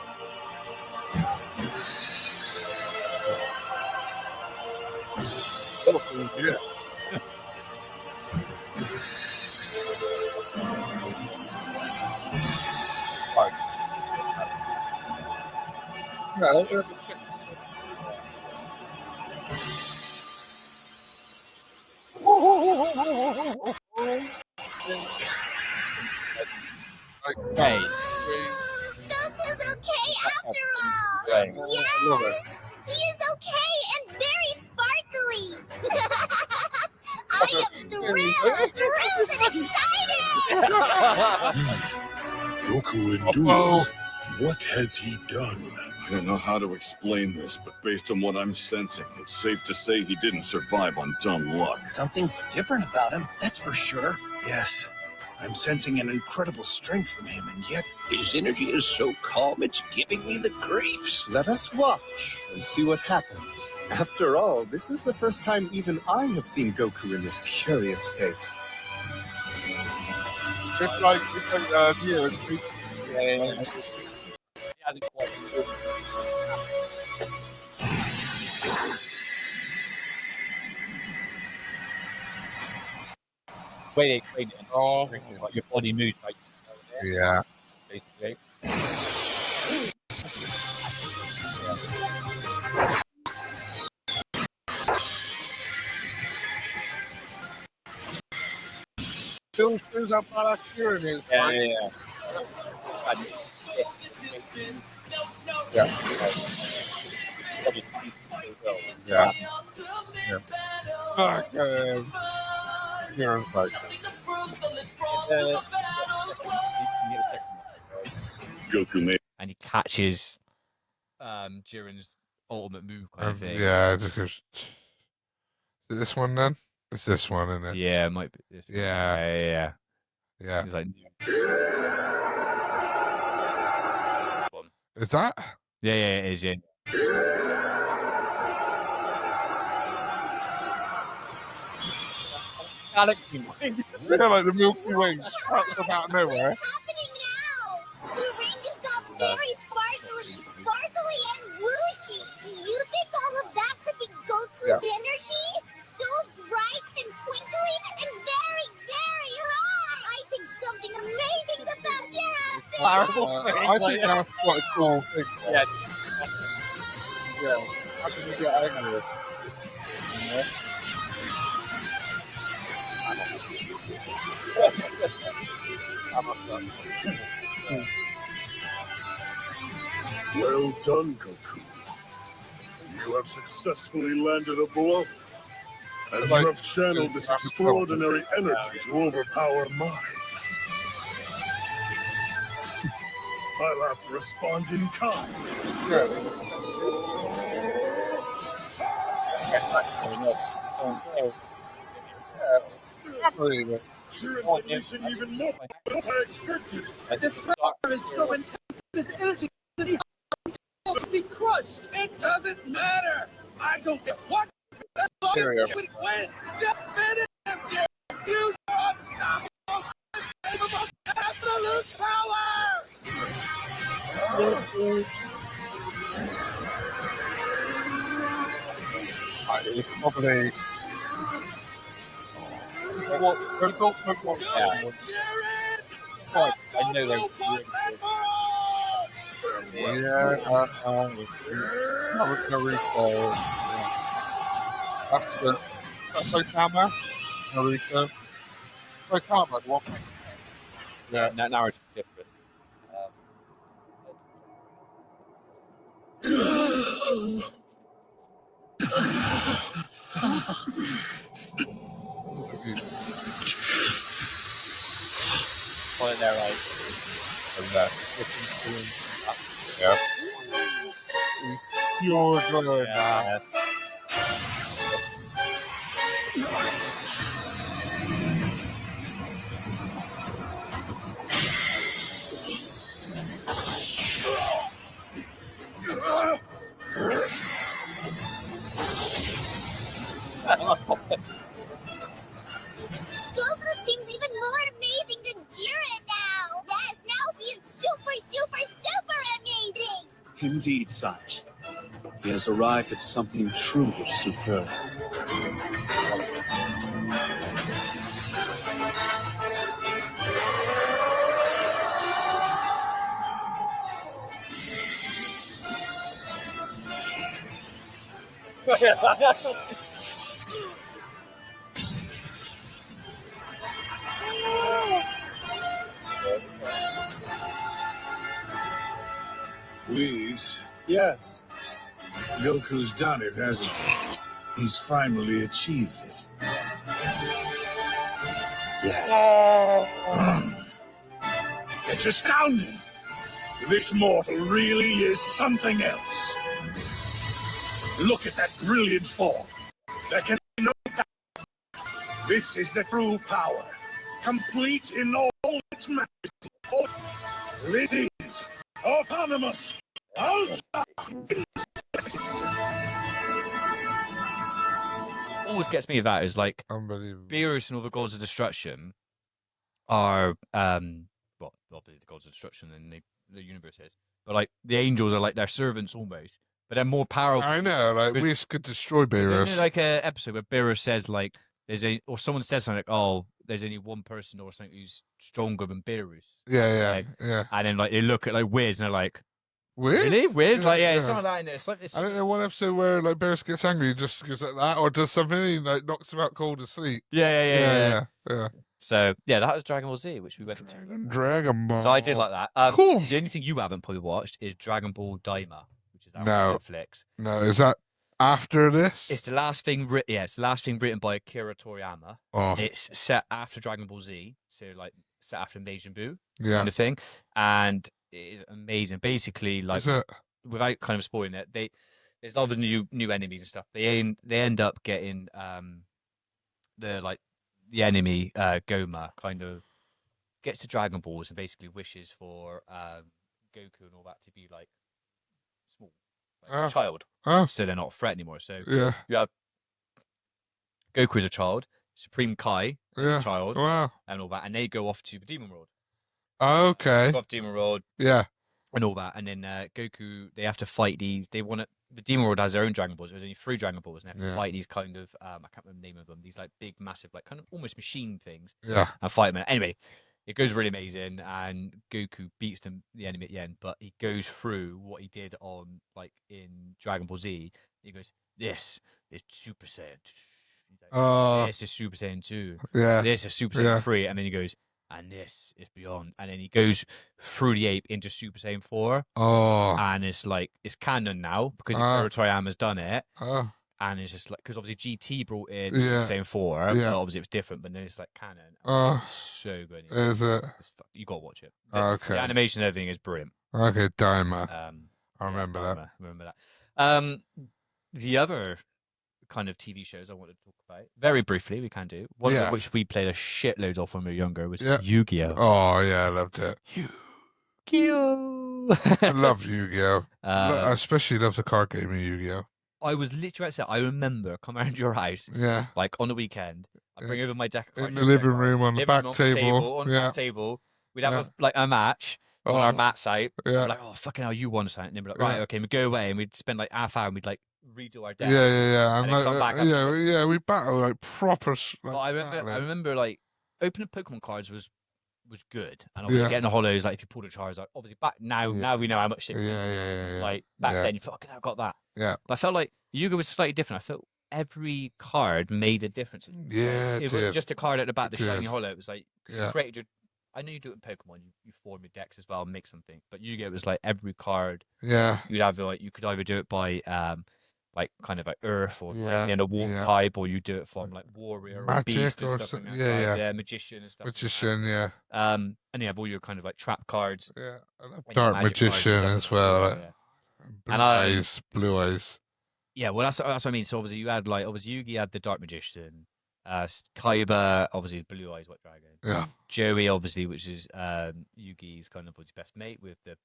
Yeah. Yeah, Hey. Goku's okay after all. Right. Yes, he is okay and very sparkly. I am thrilled and excited. Goku endures. What has he done? I don't know how to explain this, but based on what I'm sensing, it's safe to say he didn't survive on dumb luck. Something's different about him, that's for sure. Yes, I'm sensing an incredible strength from him, and yet his energy is so calm it's giving me the creeps. Let us watch and see what happens. After all, this is the first time even I have seen Goku in this curious state. It's like yeah. He hasn't quite way they explain it. Oh, like your body moves, like Yeah. basically. Feels how bad Jiren is. Yeah. Yeah. Fuck, Jiren's like, Goku made. And he catches Jiren's ultimate move kind of thing. yeah, just goes. Is it this one then? It's this one, isn't it? Yeah, it might be this. Yeah. Yeah. He's like, Is that? yeah, it is, yeah. Galaxy Wing. Yeah, like the Milky Way pops up out of nowhere. What's happening now? The ring just got very sparkly and whooshy. Do you think all of that could be Goku's energy? So bright and twinkly and very, very high. I think something amazing's about to happen. I think that's quite a cool thing. Yeah. Yeah. How can you get angry? Well done, Goku. You have successfully landed a blow. And you have channeled this extraordinary energy to overpower mine. I'll have to respond in kind. Jiren's releasing even more than I expected. This power is so intense, this energy that he has to be crushed. It doesn't matter. I don't care what. As long as we win, just finish him, Jiren. Use your unstoppable, unbelievable, absolute power. Probably. I know they're Yeah, Naruto. That's Saitama, Naruto. Saitama, the one. Yeah. Now it's different. Point there, right? Yeah. Pure joy. Yeah. Goku seems even more amazing than Jiren now. Yes, now he is super, super, super amazing. Indeed, Sage. He has arrived at something truly superb. Whis, Yes. Goku's done it, hasn't he? He's finally achieved it. Yes. It's astounding. This mortal really is something else. Look at that brilliant form. There can be no doubt. This is the true power, complete in all its majesty. This is autonomous, ultra. Always gets me about is like Unbelievable. Beerus and all the gods of destruction are well, obviously the gods of destruction in the universe is, but like the angels are like their servants almost, but they're more powerful. I know, like Because- Whis could destroy There's only Beerus. like a episode where Beerus says like or someone says something like, "Oh, there's only one person or something who's stronger than Beerus," Yeah, like, yeah. and then like they look at like Wiz and they're like, Whis? "Really, Wiz?" Like, yeah, yeah. it's something like that. In it. It's like this. I don't know one episode where like Beerus gets angry, just goes like that, or does something, and, like knocks him out cold asleep. Yeah. Yeah. So yeah, that was Dragon Ball Z, which we went to. Dragon Ball. So I did like that. Cool. The only thing you haven't probably watched is Dragon Ball Daima, which is out No. on Netflix. No, is that after this? It's the last thing written. Yeah, it's the last thing written by Akira Toriyama. Oh, It's set after Dragon Ball Z, so like set after Majin Buu yeah. kind of thing, and it is amazing. Basically, like Is it? without kind of spoiling it, there's all the new enemies and stuff. They end up getting the enemy Goma kind of gets to Dragon Balls and basically wishes for Goku and all that to be like small, like a child, so they're not a threat anymore. So Yeah. you have Goku as a child, Supreme Kai as Yeah. a child, Wow. and all that, and they go off to the Demon World. Okay. Go off Demon World Yeah. and all that, and then Goku, they have to fight these. They want to. The Demon World has their own Dragon Balls. There's only 3 Dragon Balls, and they have to fight these kind of I can't remember the name of them. These like big, massive, like kind of almost machine things. Yeah. And fight them. Anyway, it goes really amazing, and Goku beats the enemy at the end. But he goes through what he did on like in Dragon Ball Z. He goes, "This is Super Saiyan. He's like, this is Super Saiyan 2. Yeah. This is Super Saiyan 3." And then he goes, "And this is beyond." And then he goes through the ape into Super Saiyan 4. Oh. And it's like, it's canon now because Toriyama's done it. Oh. And it's just like, because obviously GT brought in Yeah. Super Saiyan 4. Yeah. But obviously it was different, but then it's like canon. Oh. It's so good. Is it? You got to watch it. Okay. The animation and everything is brilliant. Okay, Daima. I Yeah, remember that. I remember that. The other kind of TV shows I wanted to talk about, very briefly, we can do. One of which we played a shitload of when we were younger was Yu-Gi-Oh! Oh, yeah, I loved it. Yu-Gi-Oh! I love Yu-Gi-Oh! I especially love the card game of Yu-Gi-Oh! I was literally outside. I remember coming around your house, like on the weekend. I bring over my deck of cards in the living room on the back table. On the back table. We'd have a match on our mat site. Yeah. We're like, oh fucking hell, you won something. And then we're like, right, okay, we go away, and we'd spend like half hour, and we'd like redo our decks. Yeah. And then come back. We battle like proper. But I remember like opening Pokemon cards was was good. And obviously Yeah. getting the holos, like if you pulled a Charizard, obviously back now we know how much shit. Yeah. Like back Yeah. then, you thought, I got that. Yeah. But I felt like Yu-Gi-Oh was slightly different. I felt every card made a difference. Yeah, Like, it wasn't just a card at the back, the shiny did. holo. It was like you Yeah. created your. I know you do it in Pokemon. You form your decks as well, and make something. But Yu-Gi-Oh was like every card. Yeah. You'd have like you could either do it by like kind of like Earth or like in a water yeah. type, or you do it from like Warrior or Magic Beast or and stuff some- like that. yeah, side. yeah. Magician and stuff. Magician, yeah. And you have all your kind of like trap cards. Yeah. I love and your Dark magic cards Magician and stuff as well. yeah, Like, yeah. blue eyes. Yeah, well, that's what I mean. So obviously you had like Yugi had the Dark Magician, Kaiba obviously Blue Eyes White Dragon, Yeah. Joey obviously, which is Yugi's kind of his best mate with the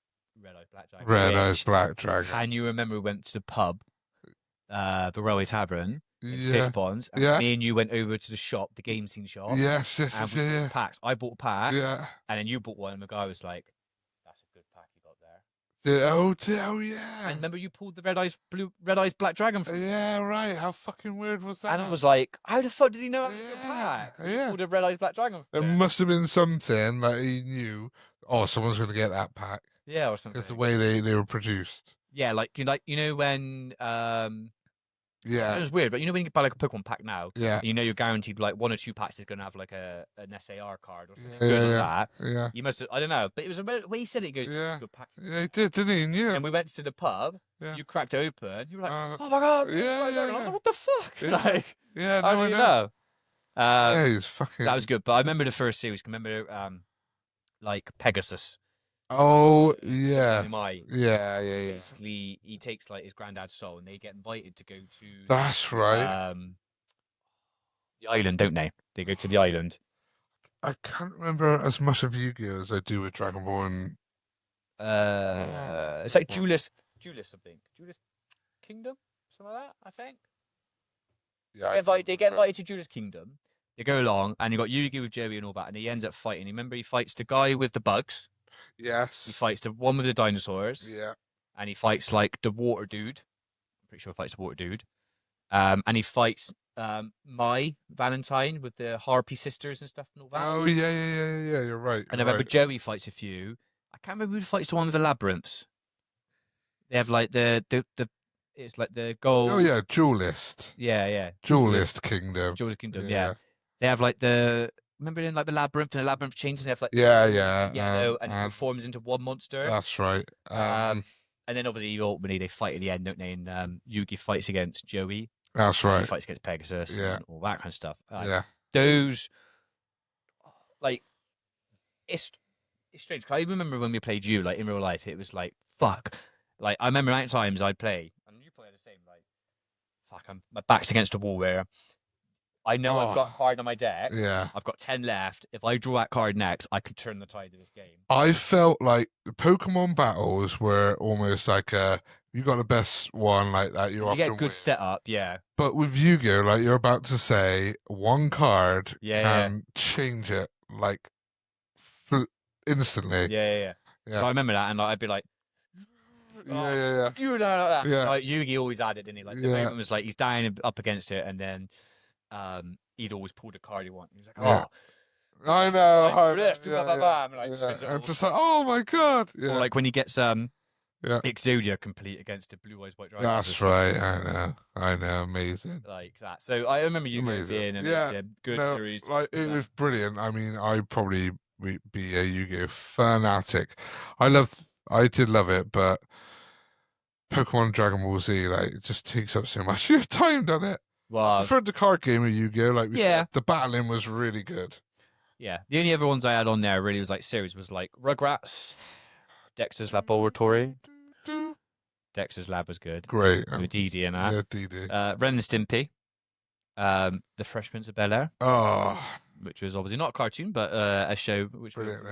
Red Eyes Black Dragon. Red Eyes which, Black Dragon. Can you remember we went to the pub, the Railway Tavern, in Yeah. Fish Ponds, and Yeah. me and you went over to the shop, the game scene shop. Yes, and we bought packs. I bought a pack, Yeah. and then you bought one, and the guy was like, "That's a good pack you got there." Oh yeah. And remember you pulled the Red Eyes Black Dragon from Yeah, right. How fucking weird was that? And I was like, how the fuck did he know that was a good pack? Yeah. Pulled a Red Eyes Black Dragon. There must have been something that he knew. Oh, someone's going to get that pack. Yeah, or something. It's the way they were produced. Yeah, like you know when Yeah. it was weird, but you know when you buy like a Pokemon pack now, Yeah. you know you're guaranteed like 1 or 2 packs is gonna have like an SAR card or something Yeah, good yeah, like that. yeah. You must have, I don't know, but it was about the way he said it. He goes, Yeah. "Good pack." Yeah, he did, didn't he? Yeah. And we went to the pub. Yeah. You cracked it open. You were like, Uh, "Oh my god!" yeah, I was yeah. like, "What the fuck?" Yeah. Like, Yeah, how no, do I you know. know? Yeah, he's fucking. That was good, but I remember the first series. I remember like Pegasus. Oh yeah. Yeah. Basically, he takes like his granddad's soul, and they get invited to go to. That's right. The island, don't they? They go to the island. I can't remember as much of Yu-Gi-Oh as I do with Dragon Ball and. It's like Julius, I think. Julius Kingdom, something like that. I think. Yeah. They get invited to Julius Kingdom. They go along, and you got Yu-Gi with Joey and all that, and he ends up fighting. Remember, he fights the guy with the bugs. Yes. He fights the one with the dinosaurs. Yeah. And he fights like the water dude. I'm pretty sure he fights the water dude. And he fights Mai Valentine with the Harpy sisters and stuff and all that. Oh yeah. You're right. And I remember Joey fights a few. I can't remember who fights the one with the labyrinths. They have like the it's like the gold. Oh yeah, Duelist. Yeah. Duelist Kingdom. Duelist Kingdom. Yeah. They have like remember in like the labyrinth, and the labyrinth changes. And they have like Yeah. and it transforms into one monster. That's right. And then obviously ultimately they fight at the end, don't they? And Yugi fights against Joey. That's right. He fights against Pegasus. Yeah. And all that kind of stuff. Yeah. Those like it's strange. 'Cause I remember when we played you like in real life, it was like fuck. Like I remember at times I'd play, and you play the same. Like fuck, my back's against a wall where I know I've got a card on my deck. Yeah. I've got 10 left. If I draw that card next, I can turn the tide of this game. I felt like the Pokemon battles were almost like you got the best one like that. You often get good win. setup, yeah. But with Yu-Gi-Oh, like you're about to say, one card can change it like instantly. Yeah. So I remember that, and like, I'd be like, Yeah. you know that. Yeah. Like Yugi always had it, didn't he? Like the moment was like he's dying up against it, and then he'd always pull the card he wanted. He was like, Yeah. I know. like, this, blah, blah, blah. I'm like, I'm just like, oh my god. Yeah. Or like when he gets Exodia complete against the Blue Eyes White Dragon. That's right. I know. Amazing. Like that. So I remember you being a good series. Like it was brilliant. I mean, I'd probably be a Yu-Gi-Oh fanatic. I did love it, but Pokemon Dragon Ball Z, like, it just takes up so much of your time, doesn't it? Well, I preferred the card game of Yu-Gi-Oh, like we said. The battling was really good. Yeah. The only other ones I had on there really was like series was like Rugrats, Dexter's Laboratory. Dexter's Lab was good. Great. With DD and that. Yeah, DD. Ren and Stimpy. The Fresh Prince of Bel-Air. Oh. Which was obviously not a cartoon, but a show. Which brilliant,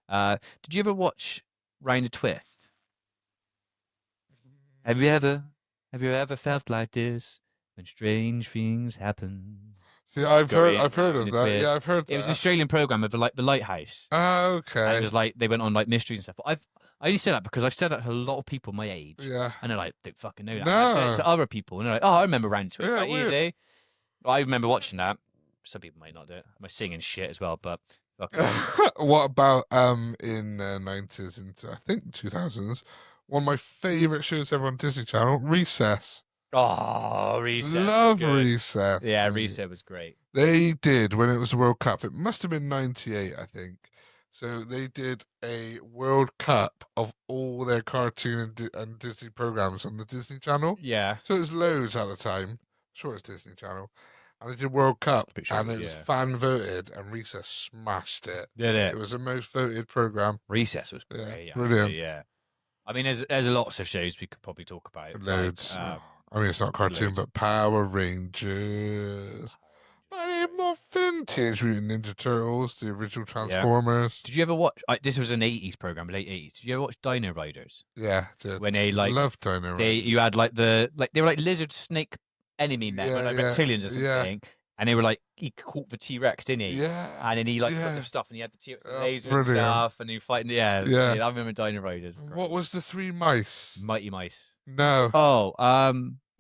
did you ever watch Round the Twist? Have you ever felt like this when strange things happen? See, I've heard of that. Yeah, I've heard that. It was an Australian program of like the Lighthouse. Oh, okay. And it was like they went on like mysteries and stuff. But I only say that because I've said that to a lot of people my age. Yeah. And they're like, don't fucking know that. No. And I said it to other people, and they're like, oh, I remember Round the Twist. Yeah, Like, weird. easy. Well, I remember watching that. Some people might not do it. I'm singing shit as well, but What about in 90s and I think 2000s? One of my favorite shows ever on Disney Channel, Recess. Oh, Recess. Love Recess. Yeah, mate. Recess was great. They did when it was the World Cup. It must have been 98, I think. So they did a World Cup of all their cartoon and Disney programs on the Disney Channel. Yeah. So it was loads at the time. I'm sure it's Disney Channel. And they did World Cup, and it was fan voted, and Recess smashed it. Did it? It was the most voted program. Recess was great. Yeah, brilliant. Yeah. I mean, there's lots of shows we could probably talk about. Loads. Like, I mean, it's not cartoon, but Power Rangers. I need more vintage Mutant Ninja Turtles, the original Transformers. Did you ever watch? This was an '80s program, late '80s. Did you ever watch Dino Riders? Yeah, did. When they like love Dino Riders. You had like they were like lizard snake enemy men, like reptilians or something. And they were like, he caught the T-Rex, didn't he? Yeah. And then he like put the stuff, and he had the T-Rex lasers and brilliant. stuff, and he fighting. Yeah. I remember Dino Riders. What was the three mice? Mighty Mice. No. Oh,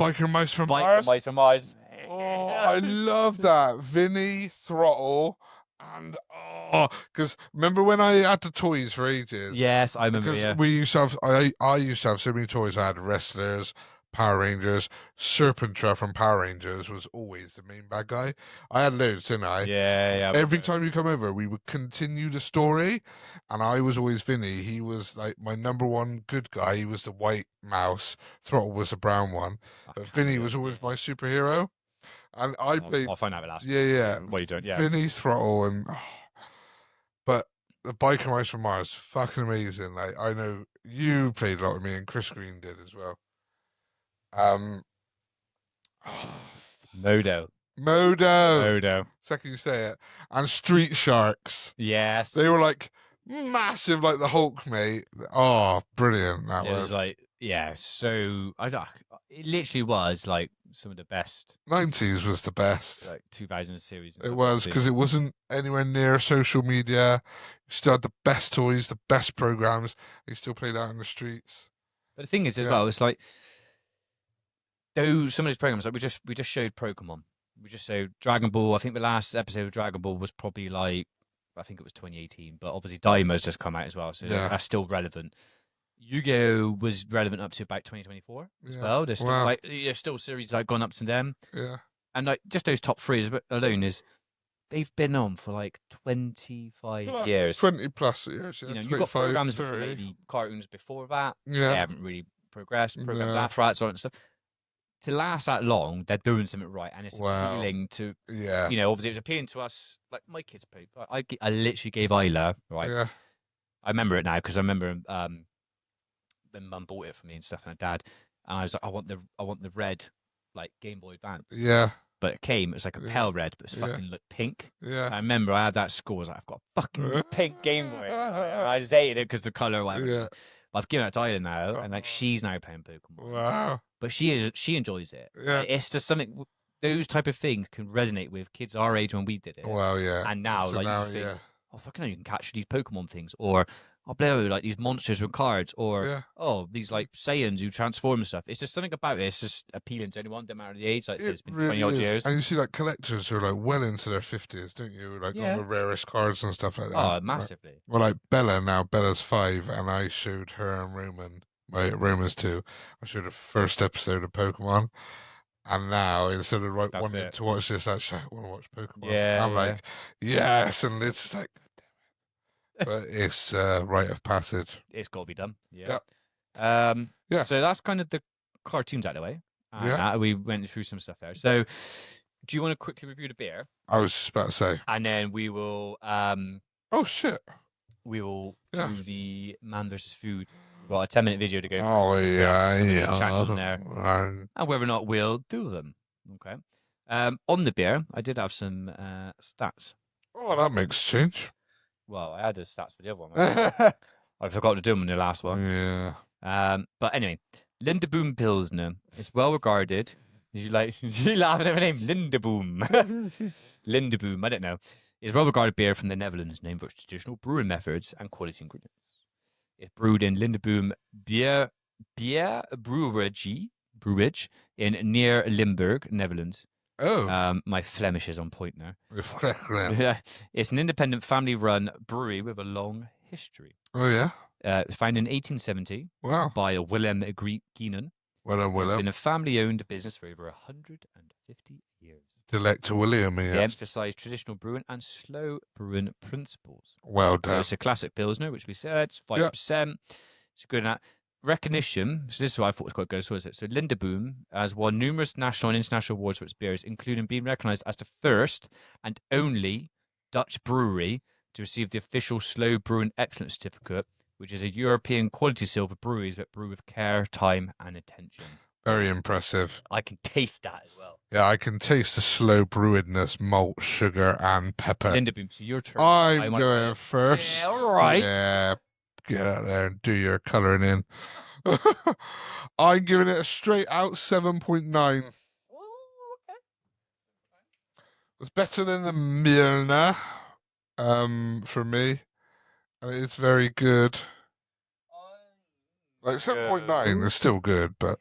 Biker Mice from Mars. Biker Mice from Mars. Oh, I love that. Vinny, Throttle, and because remember when I had the toys for ages? Yes, I remember. Because we used to have, I used to have so many toys. I had wrestlers, Power Rangers, Serpentra from Power Rangers was always the main bad guy. I had loads, didn't I? Yeah. Every time you come over, we would continue the story, and I was always Vinny. He was like my number one good guy. He was the white mouse. Throttle was the brown one, but Vinny was always my superhero. And I played. I'll find out the last. Yeah. What you doing? Yeah. Vinny's Throttle and. But the Biker Mice from Mars, fucking amazing. Like I know you played a lot with me, and Chris Green did as well. Modo. Second you say it. And Street Sharks. Yes. They were like massive, like the Hulk, mate. Oh, brilliant. That was like, so it literally was like some of the best. 90s was the best. Like 2000 series. It was, because it wasn't anywhere near social media. You still had the best toys, the best programs. You still played out in the streets. But the thing is, as well, it's like some of these programs, like we just showed Pokémon. We just showed Dragon Ball. I think the last episode of Dragon Ball was probably like, I think it was 2018. But obviously, Daima's just come out as well, so that's still relevant. Yu-Gi-Oh was relevant up to about 2024 as well. There's still there's still series like gone up to them. Yeah. And like just those top three alone they've been on for like 25 years. 20 plus years. Yeah, you've got programs before, maybe cartoons before that. Yeah. They haven't really progressed. Programs after that, sort of stuff. To last that long, they're doing something right, and it's appealing to. Yeah. Obviously, it was appealing to us. Like my kids played. I literally gave Isla right. Yeah. I remember it now because I remember when Mum bought it for me and stuff, and Dad, and I was like, I want the red, like Game Boy Advance. Yeah. But it came. It was like a pale red, but it's fucking looked pink. Yeah. I remember I had that score. I was like, I've got a fucking pink Game Boy. And I just hated it because the color. Whatever. Yeah. But I've given it to Isla now, and like she's now playing Pokemon. Wow. But she enjoys it. Yeah. It's just something. Those type of things can resonate with kids our age when we did it. Well, yeah. And now, so like, you think, oh fucking hell, you can catch these Pokemon things, or like these monsters with cards, or these like Saiyans who transform and stuff. It's just something about it. It's just appealing to anyone, no matter the age. Like it's been 20 odd years. And you see like collectors who are like well into their 50s, don't you? Like all the rarest cards and stuff like that. Oh, massively. Well, like Bella now. Bella's 5, and I showed her and Roman's 2. I showed the first episode of Pokemon. And now, instead of wanting to watch this, actually, I want to watch Pokemon. Yeah, I'm like, yes, and it's just like, but it's rite of passage. It's got to be done. Yeah. So that's kind of the cartoons out of the way. We went through some stuff there. So, do you want to quickly review the beer? I was just about to say. And then we will. Oh shit. We will do the man versus food. We've got a 10-minute video to go. Oh Channels there, and whether or not we'll do them. Okay. On the beer, I did have some stats. Oh, that makes a change. Well, I had the stats for the other one. I forgot to do them in the last one. Yeah. But anyway, Lindaboon Pilsner is well regarded. You laughing at my name? Lindaboom. Lindaboom, I don't know. Is well regarded beer from the Netherlands, named for its traditional brewing methods and quality ingredients. It's brewed in Lindaboom Beer Brewerij in near Limburg, Netherlands. Oh. My Flemish is on point now. Oh, Yeah, it's an independent family-run brewery with a long history. yeah? Founded in 1870 Wow. by Willem Geenan. Well done, It's Willem. been a family-owned business for over 150 years. Delector William, They yes. emphasise traditional brewing and slow brewing principles. Well So done. it's a classic Pilsner, which we said, it's 5%. It's good at recognition. So this is what I thought was quite good. So Lindaboon has won numerous national and international awards for its beers, including being recognised as the first and only Dutch brewery to receive the official Slow Brewing Excellence Certificate, which is a European quality seal for breweries that brew with care, time, and attention. Very impressive. I can taste that as well. Yeah, I can taste the slow brewedness, malt, sugar, and pepper. Lindaboon, so your turn. I'm going first. Yeah, all right. Yeah, get out there and do your colouring in. I'm giving it a straight out 7.9. It's better than the Milner, for me. And it's very good. Like 7.9 is still good, but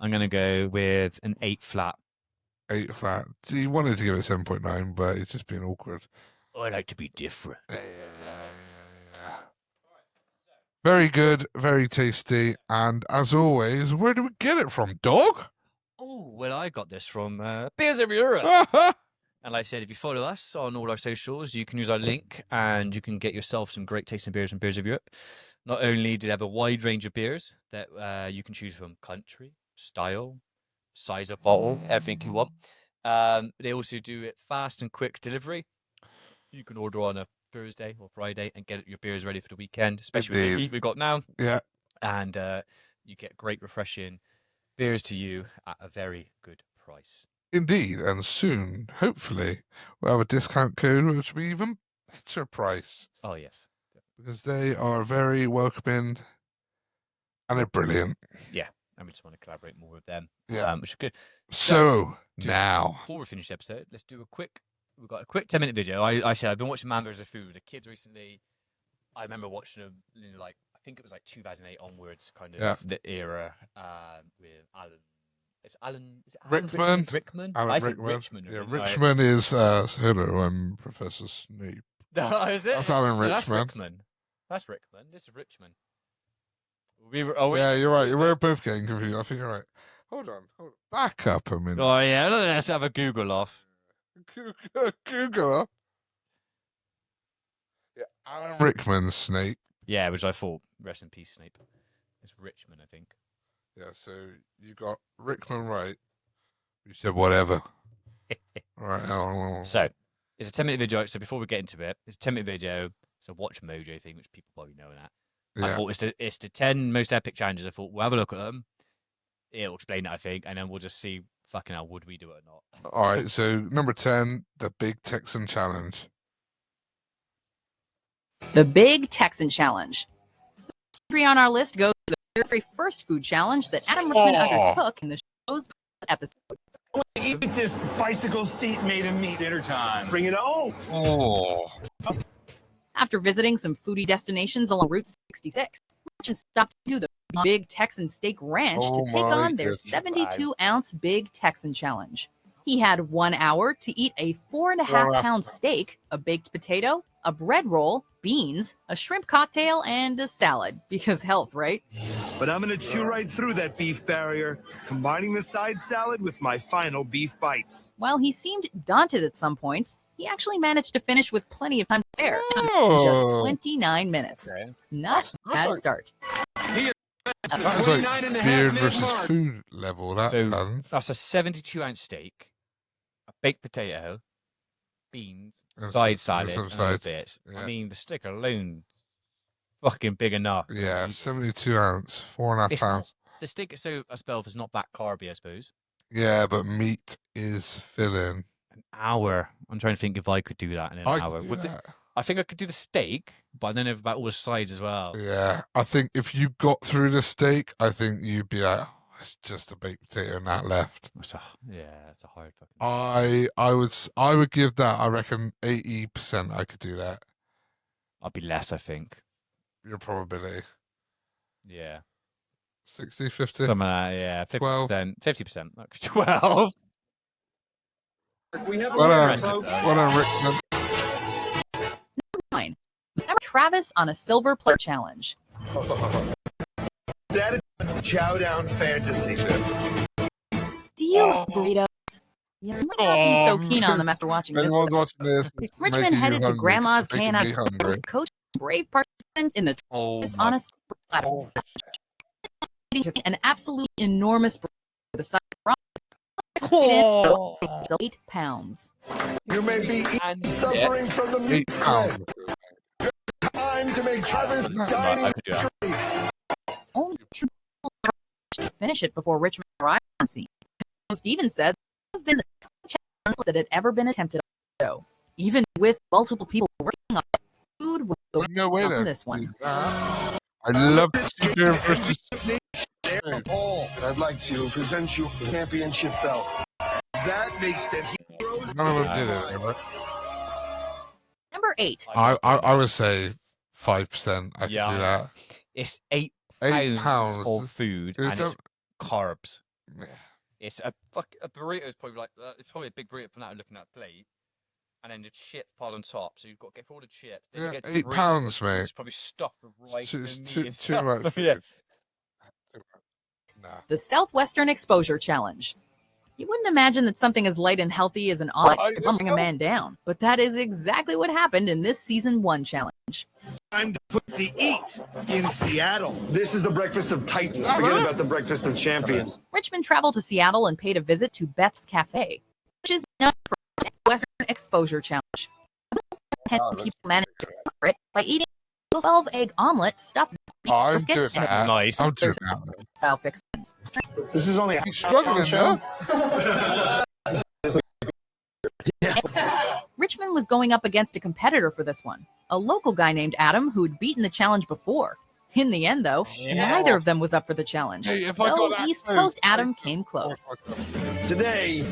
I'm going to go with an 8 flat. 8 flat. He wanted to give it 7.9, but it's just being awkward. I like to be different. Very good, very tasty, and as always, where do we get it from, dog? Oh, well, I got this from Beers of Europe. And like I said, if you follow us on all our socials, you can use our link and you can get yourself some great tasting beers from Beers of Europe. Not only do they have a wide range of beers that you can choose from country, style, size of bottle, everything you want. They also do it fast and quick delivery. You can order on a Thursday or Friday and get your beers ready for the weekend, especially with the heat we've got now. Yeah. And you get great, refreshing beers to you at a very good price. Indeed, and soon, hopefully, we'll have a discount code which will be even better price. Oh, yes. Because they are very welcoming and they're brilliant. Yeah, and we just want to collaborate more with them, Yeah. which is good. So now, before we finish the episode, let's do we've got a quick 10-minute video. I said I've been watching Man vs. Food with the kids recently. I remember watching them in I think it was 2008 onwards, kind of the era with Alan. Is it Alan Rickman. Rickman? Alan Rickman. Rickman. Yeah, Richman is hello, I'm Professor Snape. No, is it? That's Alan Rickman. That's Rickman. That's Rickman. This is Richman. Yeah, you're right. We're both getting confused. I think you're right. Hold on. Back up a minute. Oh yeah, let's have a Google off. Google. Yeah, Alan Rickman, Snape. Yeah, which I thought, rest in peace, Snape. It's Richman, I think. Yeah, so you got Rickman right. You said whatever. All right. So, it's a 10-minute video. So before we get into it, it's a 10-minute video. It's a Watch Mojo thing, which people probably know that. Yeah. I thought it's the 10 most epic challenges. I thought we'll have a look at them. It'll explain it, I think, and then we'll just see fucking hell, would we do it or not. All right, so number 10, the Big Texan Challenge. The Big Texan Challenge. Three on our list goes to the very first food challenge that Adam Richman undertook in the show's episode. Eat this bicycle seat made of meat. Dinner time. Bring it on. Oh. After visiting some foodie destinations along Route 66, Richman stopped to do the Big Texan Steak Ranch to take on their 72-ounce Big Texan Challenge. He had 1 hour to eat a 4.5-pound steak, a baked potato, a bread roll, beans, a shrimp cocktail, and a salad. Because health, right? But I'm going to chew right through that beef barrier, combining the side salad with my final beef bites. While he seemed daunted at some points, he actually managed to finish with plenty of time to spare. Just 29 minutes. Okay. Not a bad start. That's like beard versus food level. That's a 72-ounce steak, a baked potato, beans, side salad, and other bits. Yeah. I mean, the steak alone, fucking big enough. Yeah, 72 ounce, 4.5 pounds. The steak, so I suppose, is not that carby, I suppose. Yeah, but meat is filling. An hour. I'm trying to think if I could do that in an hour. I think I could do the steak, but I don't know about all the sides as well. Yeah, I think if you got through the steak, I think you'd be like, oh, it's just a baked potato and that left. That's a hard fucking. I would give that. I reckon 80%. I could do that. I'd be less, I think. Your probability. Yeah. 60, 50? Some of that, yeah. 50%. 50%. 12. We have Well done, Impressive, Rickman. Number 9. Remember Travis on a silver platter challenge. That is chow down fantasy. Deal with burritos. You might not be so keen on them after watching this. Anyone's watching this, it's Richmond making you headed to hungry. Grandma's It's making Can me hungry. with Coach brave participants in the Oh on my a silver platter. Eating an absolutely enormous burrito the size of 8 pounds. You may be suffering from the 8 meat pounds. time to make Travis dining I could do that. Only 2 people to finish it before Richmond arrived on the scene. Most even said it would have been the toughest challenge that had ever been attempted on the show. Even with multiple people working on it, food was the No way on there. this one. I love to see Jerry versus. Paul, I'd like to present you the championship belt. That makes them heroes. None of them did it. Right? Number 8. I would say 5%. I could do that. It's 8 8 pounds pounds of food It's and a- it's carbs. It's a burrito is probably like it's probably a big burrito from that looking at a plate, and then the chips piled on top. So you've got to get all the chips. Then you Yeah, get to the 8 burrito, pounds, mate. It's probably stuffed with rice Too, and too, meat and too stuff. much food. Yeah. Nah. The Southwestern Exposure Challenge. You wouldn't imagine that something as light and healthy as an omelet could bring a man down, but that is exactly what happened in this season 1 challenge. Time to put the eat in Seattle. This is the breakfast of titans. Forget about the breakfast of champions. Richmond traveled to Seattle and paid a visit to Beth's Cafe, which is known for the Western Exposure Challenge. 10 people managed to cover it by eating a 12-egg omelet stuffed with beef I'm brisket doing and that. Nice. I'm doing that. style fixings. This is only a He's struggling, though. Richmond was going up against a competitor for this one, a local guy named Adam who had beaten the challenge before. In the end, though, neither of them was up for the challenge. Hey, if I Though got that East food, Coast Adam came close. today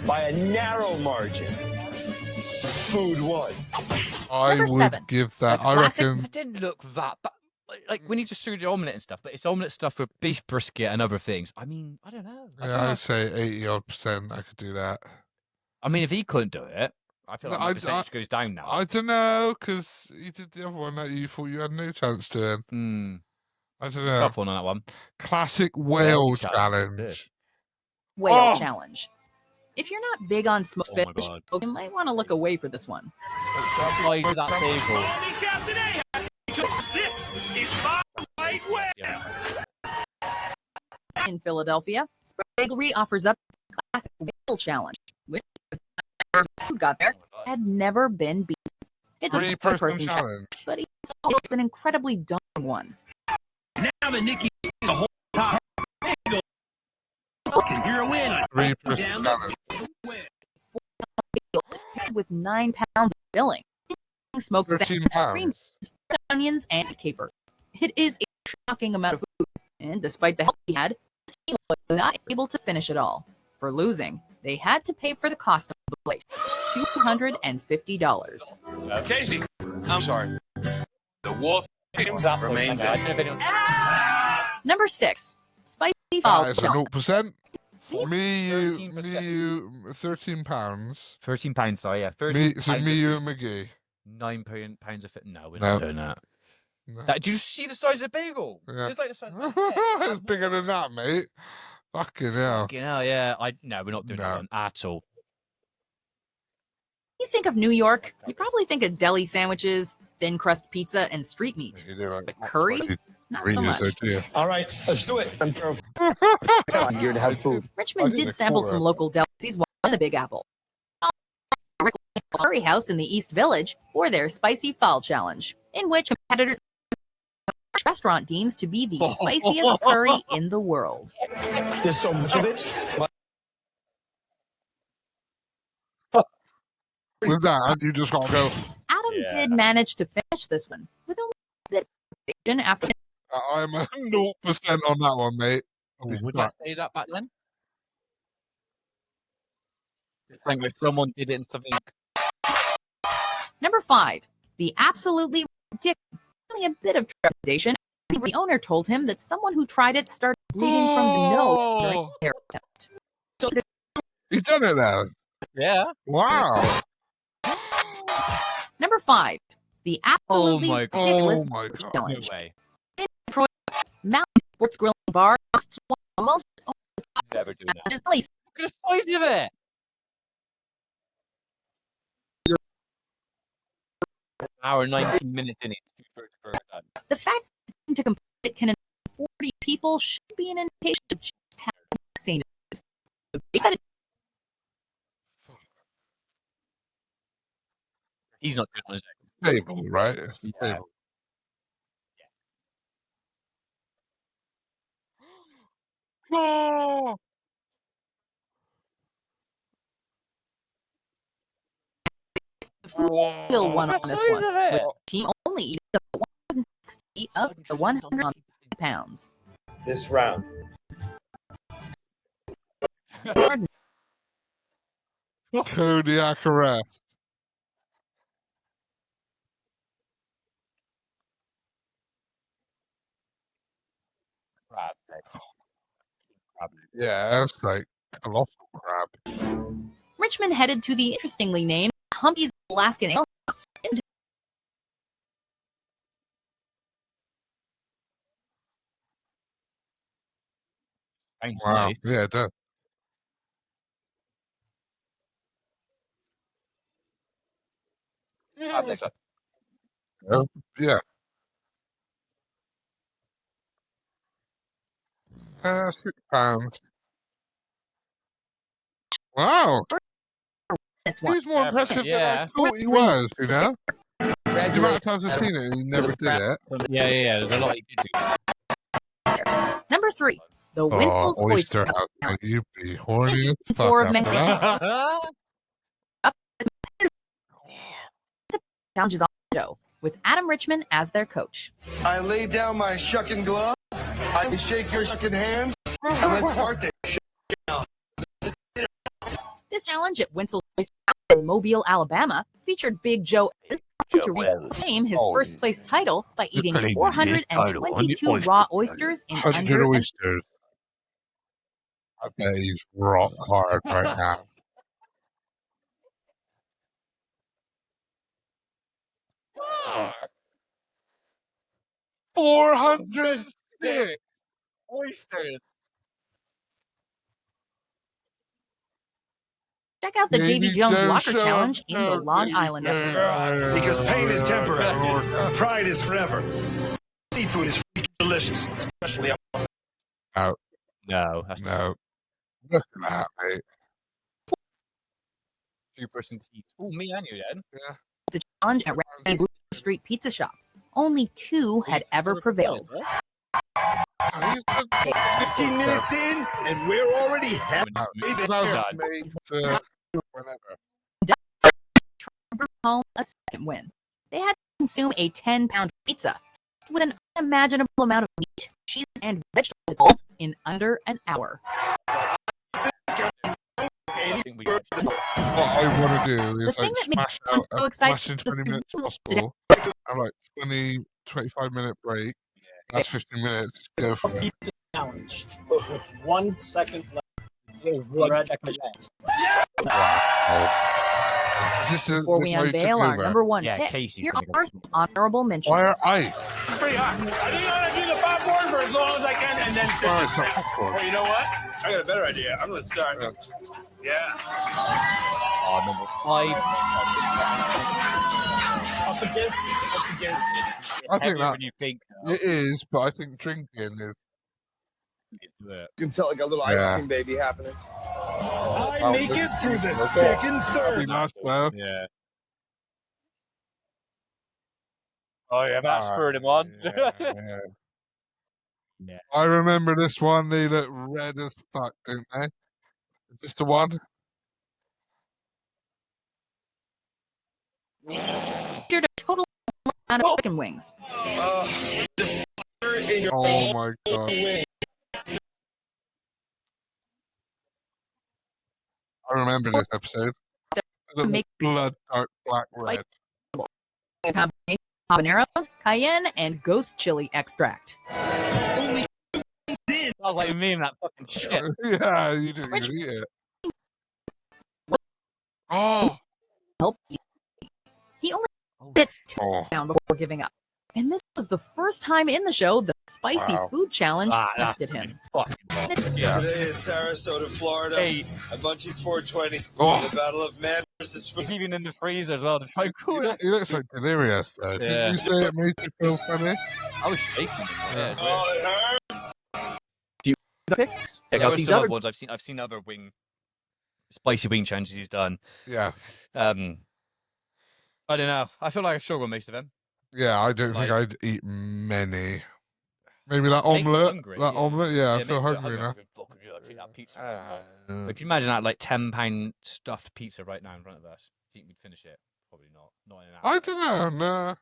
by a narrow margin. Food won. I Number would 7. give that. I classic- reckon. It didn't look that bad. Like when you just threw the omelette and stuff, but it's omelette stuff with beef brisket and other things. I mean, I don't know. Yeah, I'd say 80% I could do that. I mean, if he couldn't do it, I feel like No, my I- percentage goes down now. I don't know, because you did the other one that you thought you had no chance to. I don't know. Tough one on that one. Classic whale challenge. challenge. Whale Oh! challenge. If you're not big on smoked Oh my fish, God. you might want to look away for this one. Fly to that table. Captain Ahab, because this is my right way. Yeah. In Philadelphia, Spragglery offers up the classic whale challenge, which who got there had never been beaten. It's a 3-person person challenge. but it's also an incredibly daunting one. Now that Nikki the whole top can zero in on 3-person down challenge. With 9 pounds of filling, smoked 13 cream, pounds. spread onions, and capers. It is a shocking amount of food, and despite the help he had, he was not able to finish it all. For losing, they had to pay for the cost of the plate, $250. Casey, I'm sorry. The wolf remains in. Number 6, spicy That fall is a challenge. 0%. Me, 13%. you, 13 pounds. £13, sorry, yeah. Me, so £13 me, you, and McGee. £9 of fit. No, we're No. not doing that. No. Did you see the size of the bagel? Yeah. It's like the size of It's bigger than that, mate. Fucking hell. Fucking hell, yeah. No, we're not doing No. that one at all. You think of New York, you probably think of deli sandwiches, thin crust pizza, and street meat. You do like But curry? Not so much. All right, let's do it. I'm here to have food. Richmond I think did sample the some local delis while in the Big Apple. Curry House in the East Village for their spicy fall challenge, in which competitors restaurant deems to be the spiciest curry in the world. There's so much of it. With that, you just gotta go. Adam did manage to finish this one with only a bit of conviction after I'm a 0% on that one, mate. Holy Would fuck. I say that back then? It's like if someone did it in something. Number 5, the absolutely ridiculous, only a bit of trepidation. The owner told him that someone who tried it started bleeding from the nose during Oh! their attempt. So You done it now. Yeah. Wow. Number 5, the absolutely my ridiculous my God. challenge. No way. In Detroit, Mountain Sports Grill and Bar hosts one of the most Never do that. challenges in the least. Look at the size of it. Hour and 19 minutes in it. The fact that to complete it can involve 40 people should be an indication of just how insane it is. The base that it He's not doing it on his own. Table, right? It's the Yeah. table. Oh! the food still won on The this size one, of it. with the team only eating up 160 of the 100 pounds. This round. Pardon. Kodiak arrest. Crab. Crab. Yeah, that's like colossal crab. Richmond headed to the interestingly named Humpy's Alaskan Ale House. Wow. Yeah, it does. Yeah. 6 pounds. Wow. This one. He's more impressive than I Yeah. thought he was, you know? The amount of times I've seen it and he never did it. Yeah. There's a lot he did do. Number 3, the Oh, Winkle's oyster Oyster house. House. Man, you'd be horny This as is fuck four of after many that. Challenges on the show, with Adam Richmond as their coach. I lay down my shucking glove, I can shake your shucking hand, and let's start this shit. This challenge at Winsel's Oyster House in Mobile, Alabama, featured Big Joe to reclaim his first place title by eating 422 raw oysters in 100 under an oysters. I bet he's rock hard right now. $406 oysters. Check out the Davy Jones Jones Locker show Challenge in the up, Long Davy Island Jones. episode. Because pain is temporary, pride is forever. Seafood is freaking delicious, especially on No. No. Look at that, mate. 2-person team. Oh, me and you then. Yeah. It's a challenge at Randy's Blue Street Pizza Shop. Only 2 had ever prevailed. 15 minutes in, and we're already halfway there. Whenever. Home a second win. They had to consume a 10-pound pizza with an unimaginable amount of meat, cheese, and vegetables in under an hour. What I want to do is The thing like that makes smash me out so as excited much in for 20 minutes as possible. Have like 20, 25-minute break. That's 15 minutes. Go for it. Pizza challenge with 1 second left. Is this a, Before we how you took unveil our over? number 1 Yeah, pick, Casey's here gonna are some honorable mentions. Why are I? Pretty hot. I think I'm gonna do the popcorn for as long as I can, and then Why is that popcorn? Well, you know what? I got a better idea. I'm gonna start. Yeah. Oh, number 5. Up against it. Up against it. I think Heavier that than you think. it is, but I think drinking is. You can tell like a little Yeah. ice cream baby happening. I make it through the second third. Last well. Yeah. Oh, yeah, that spurred him on. Yeah. Yeah. I remember this one. They look red as fuck, don't they? Just the one. Featured a total amount of chicken wings. The fire in your Oh my god. wing. I remember this episode. Look Make- blood dark black red. A combination of habaneros, cayenne, and ghost chili extract. Only Sounds like me and that fucking shit. Yeah, you didn't even eat it. Oh. Help you. He only bit down before giving up. And this was the first time in the show the spicy food challenge tested him. Today in Sarasota, Florida, at Munchie's 420, the Battle of Man versus Food. Even in the freezer as well. The fried He cooler. looks like delirious, though. Did you say it made you feel funny? I was shaking. Yeah. Oh, it hurts. Do you picks? Check There out are these some other other ones I've seen other spicy wing challenges he's done. Yeah. I don't know. I feel like I struggle with most of them. Yeah, I don't think I'd eat many. Maybe that omelette. Omelette, yeah, I feel hungry now. That pizza. If you imagine that like £10 stuffed pizza right now in front of us, think we'd finish it? Probably not. Not in an hour. I don't know.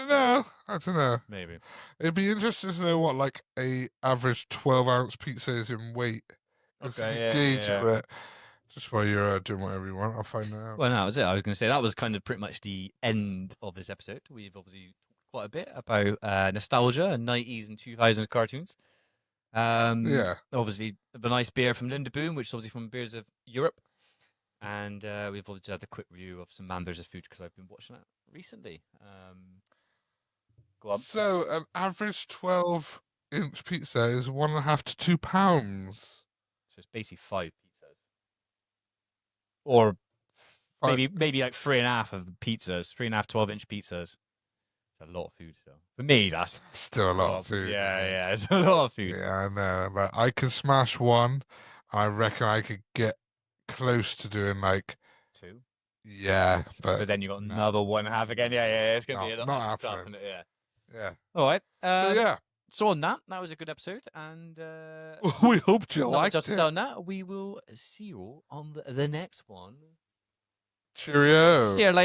No. I don't know. Maybe. It'd be interesting to know what like a average 12-ounce pizza is in weight. Okay, Gauge it, but just while you're doing whatever you want, I'll find out. Well, no, that was it. I was going to say that was kind of pretty much the end of this episode. We've obviously talked quite a bit about nostalgia and 90s and 2000s cartoons. Obviously, the nice beer from Lindaboon, which is obviously from Beers of Europe. And we've obviously had a quick review of some Man vs. Food because I've been watching that recently. Go on. So, an average 12-inch pizza is 1.5 to 2 pounds. So it's basically 5 pizzas. Or maybe like 3.5 of the pizzas, 3.5 12-inch pizzas. It's a lot of food, so for me, that's still a lot of food. Yeah, it's a lot of food. Yeah, I know, but I can smash one. I reckon I could get close to doing like 2. Yeah, but then you got another 1.5 again. Yeah, it's gonna be a lot tough, isn't it? Yeah. All right. So So on that was a good episode, and we hoped you liked it. So on that, we will see you on the next one. Cheerio. See you later.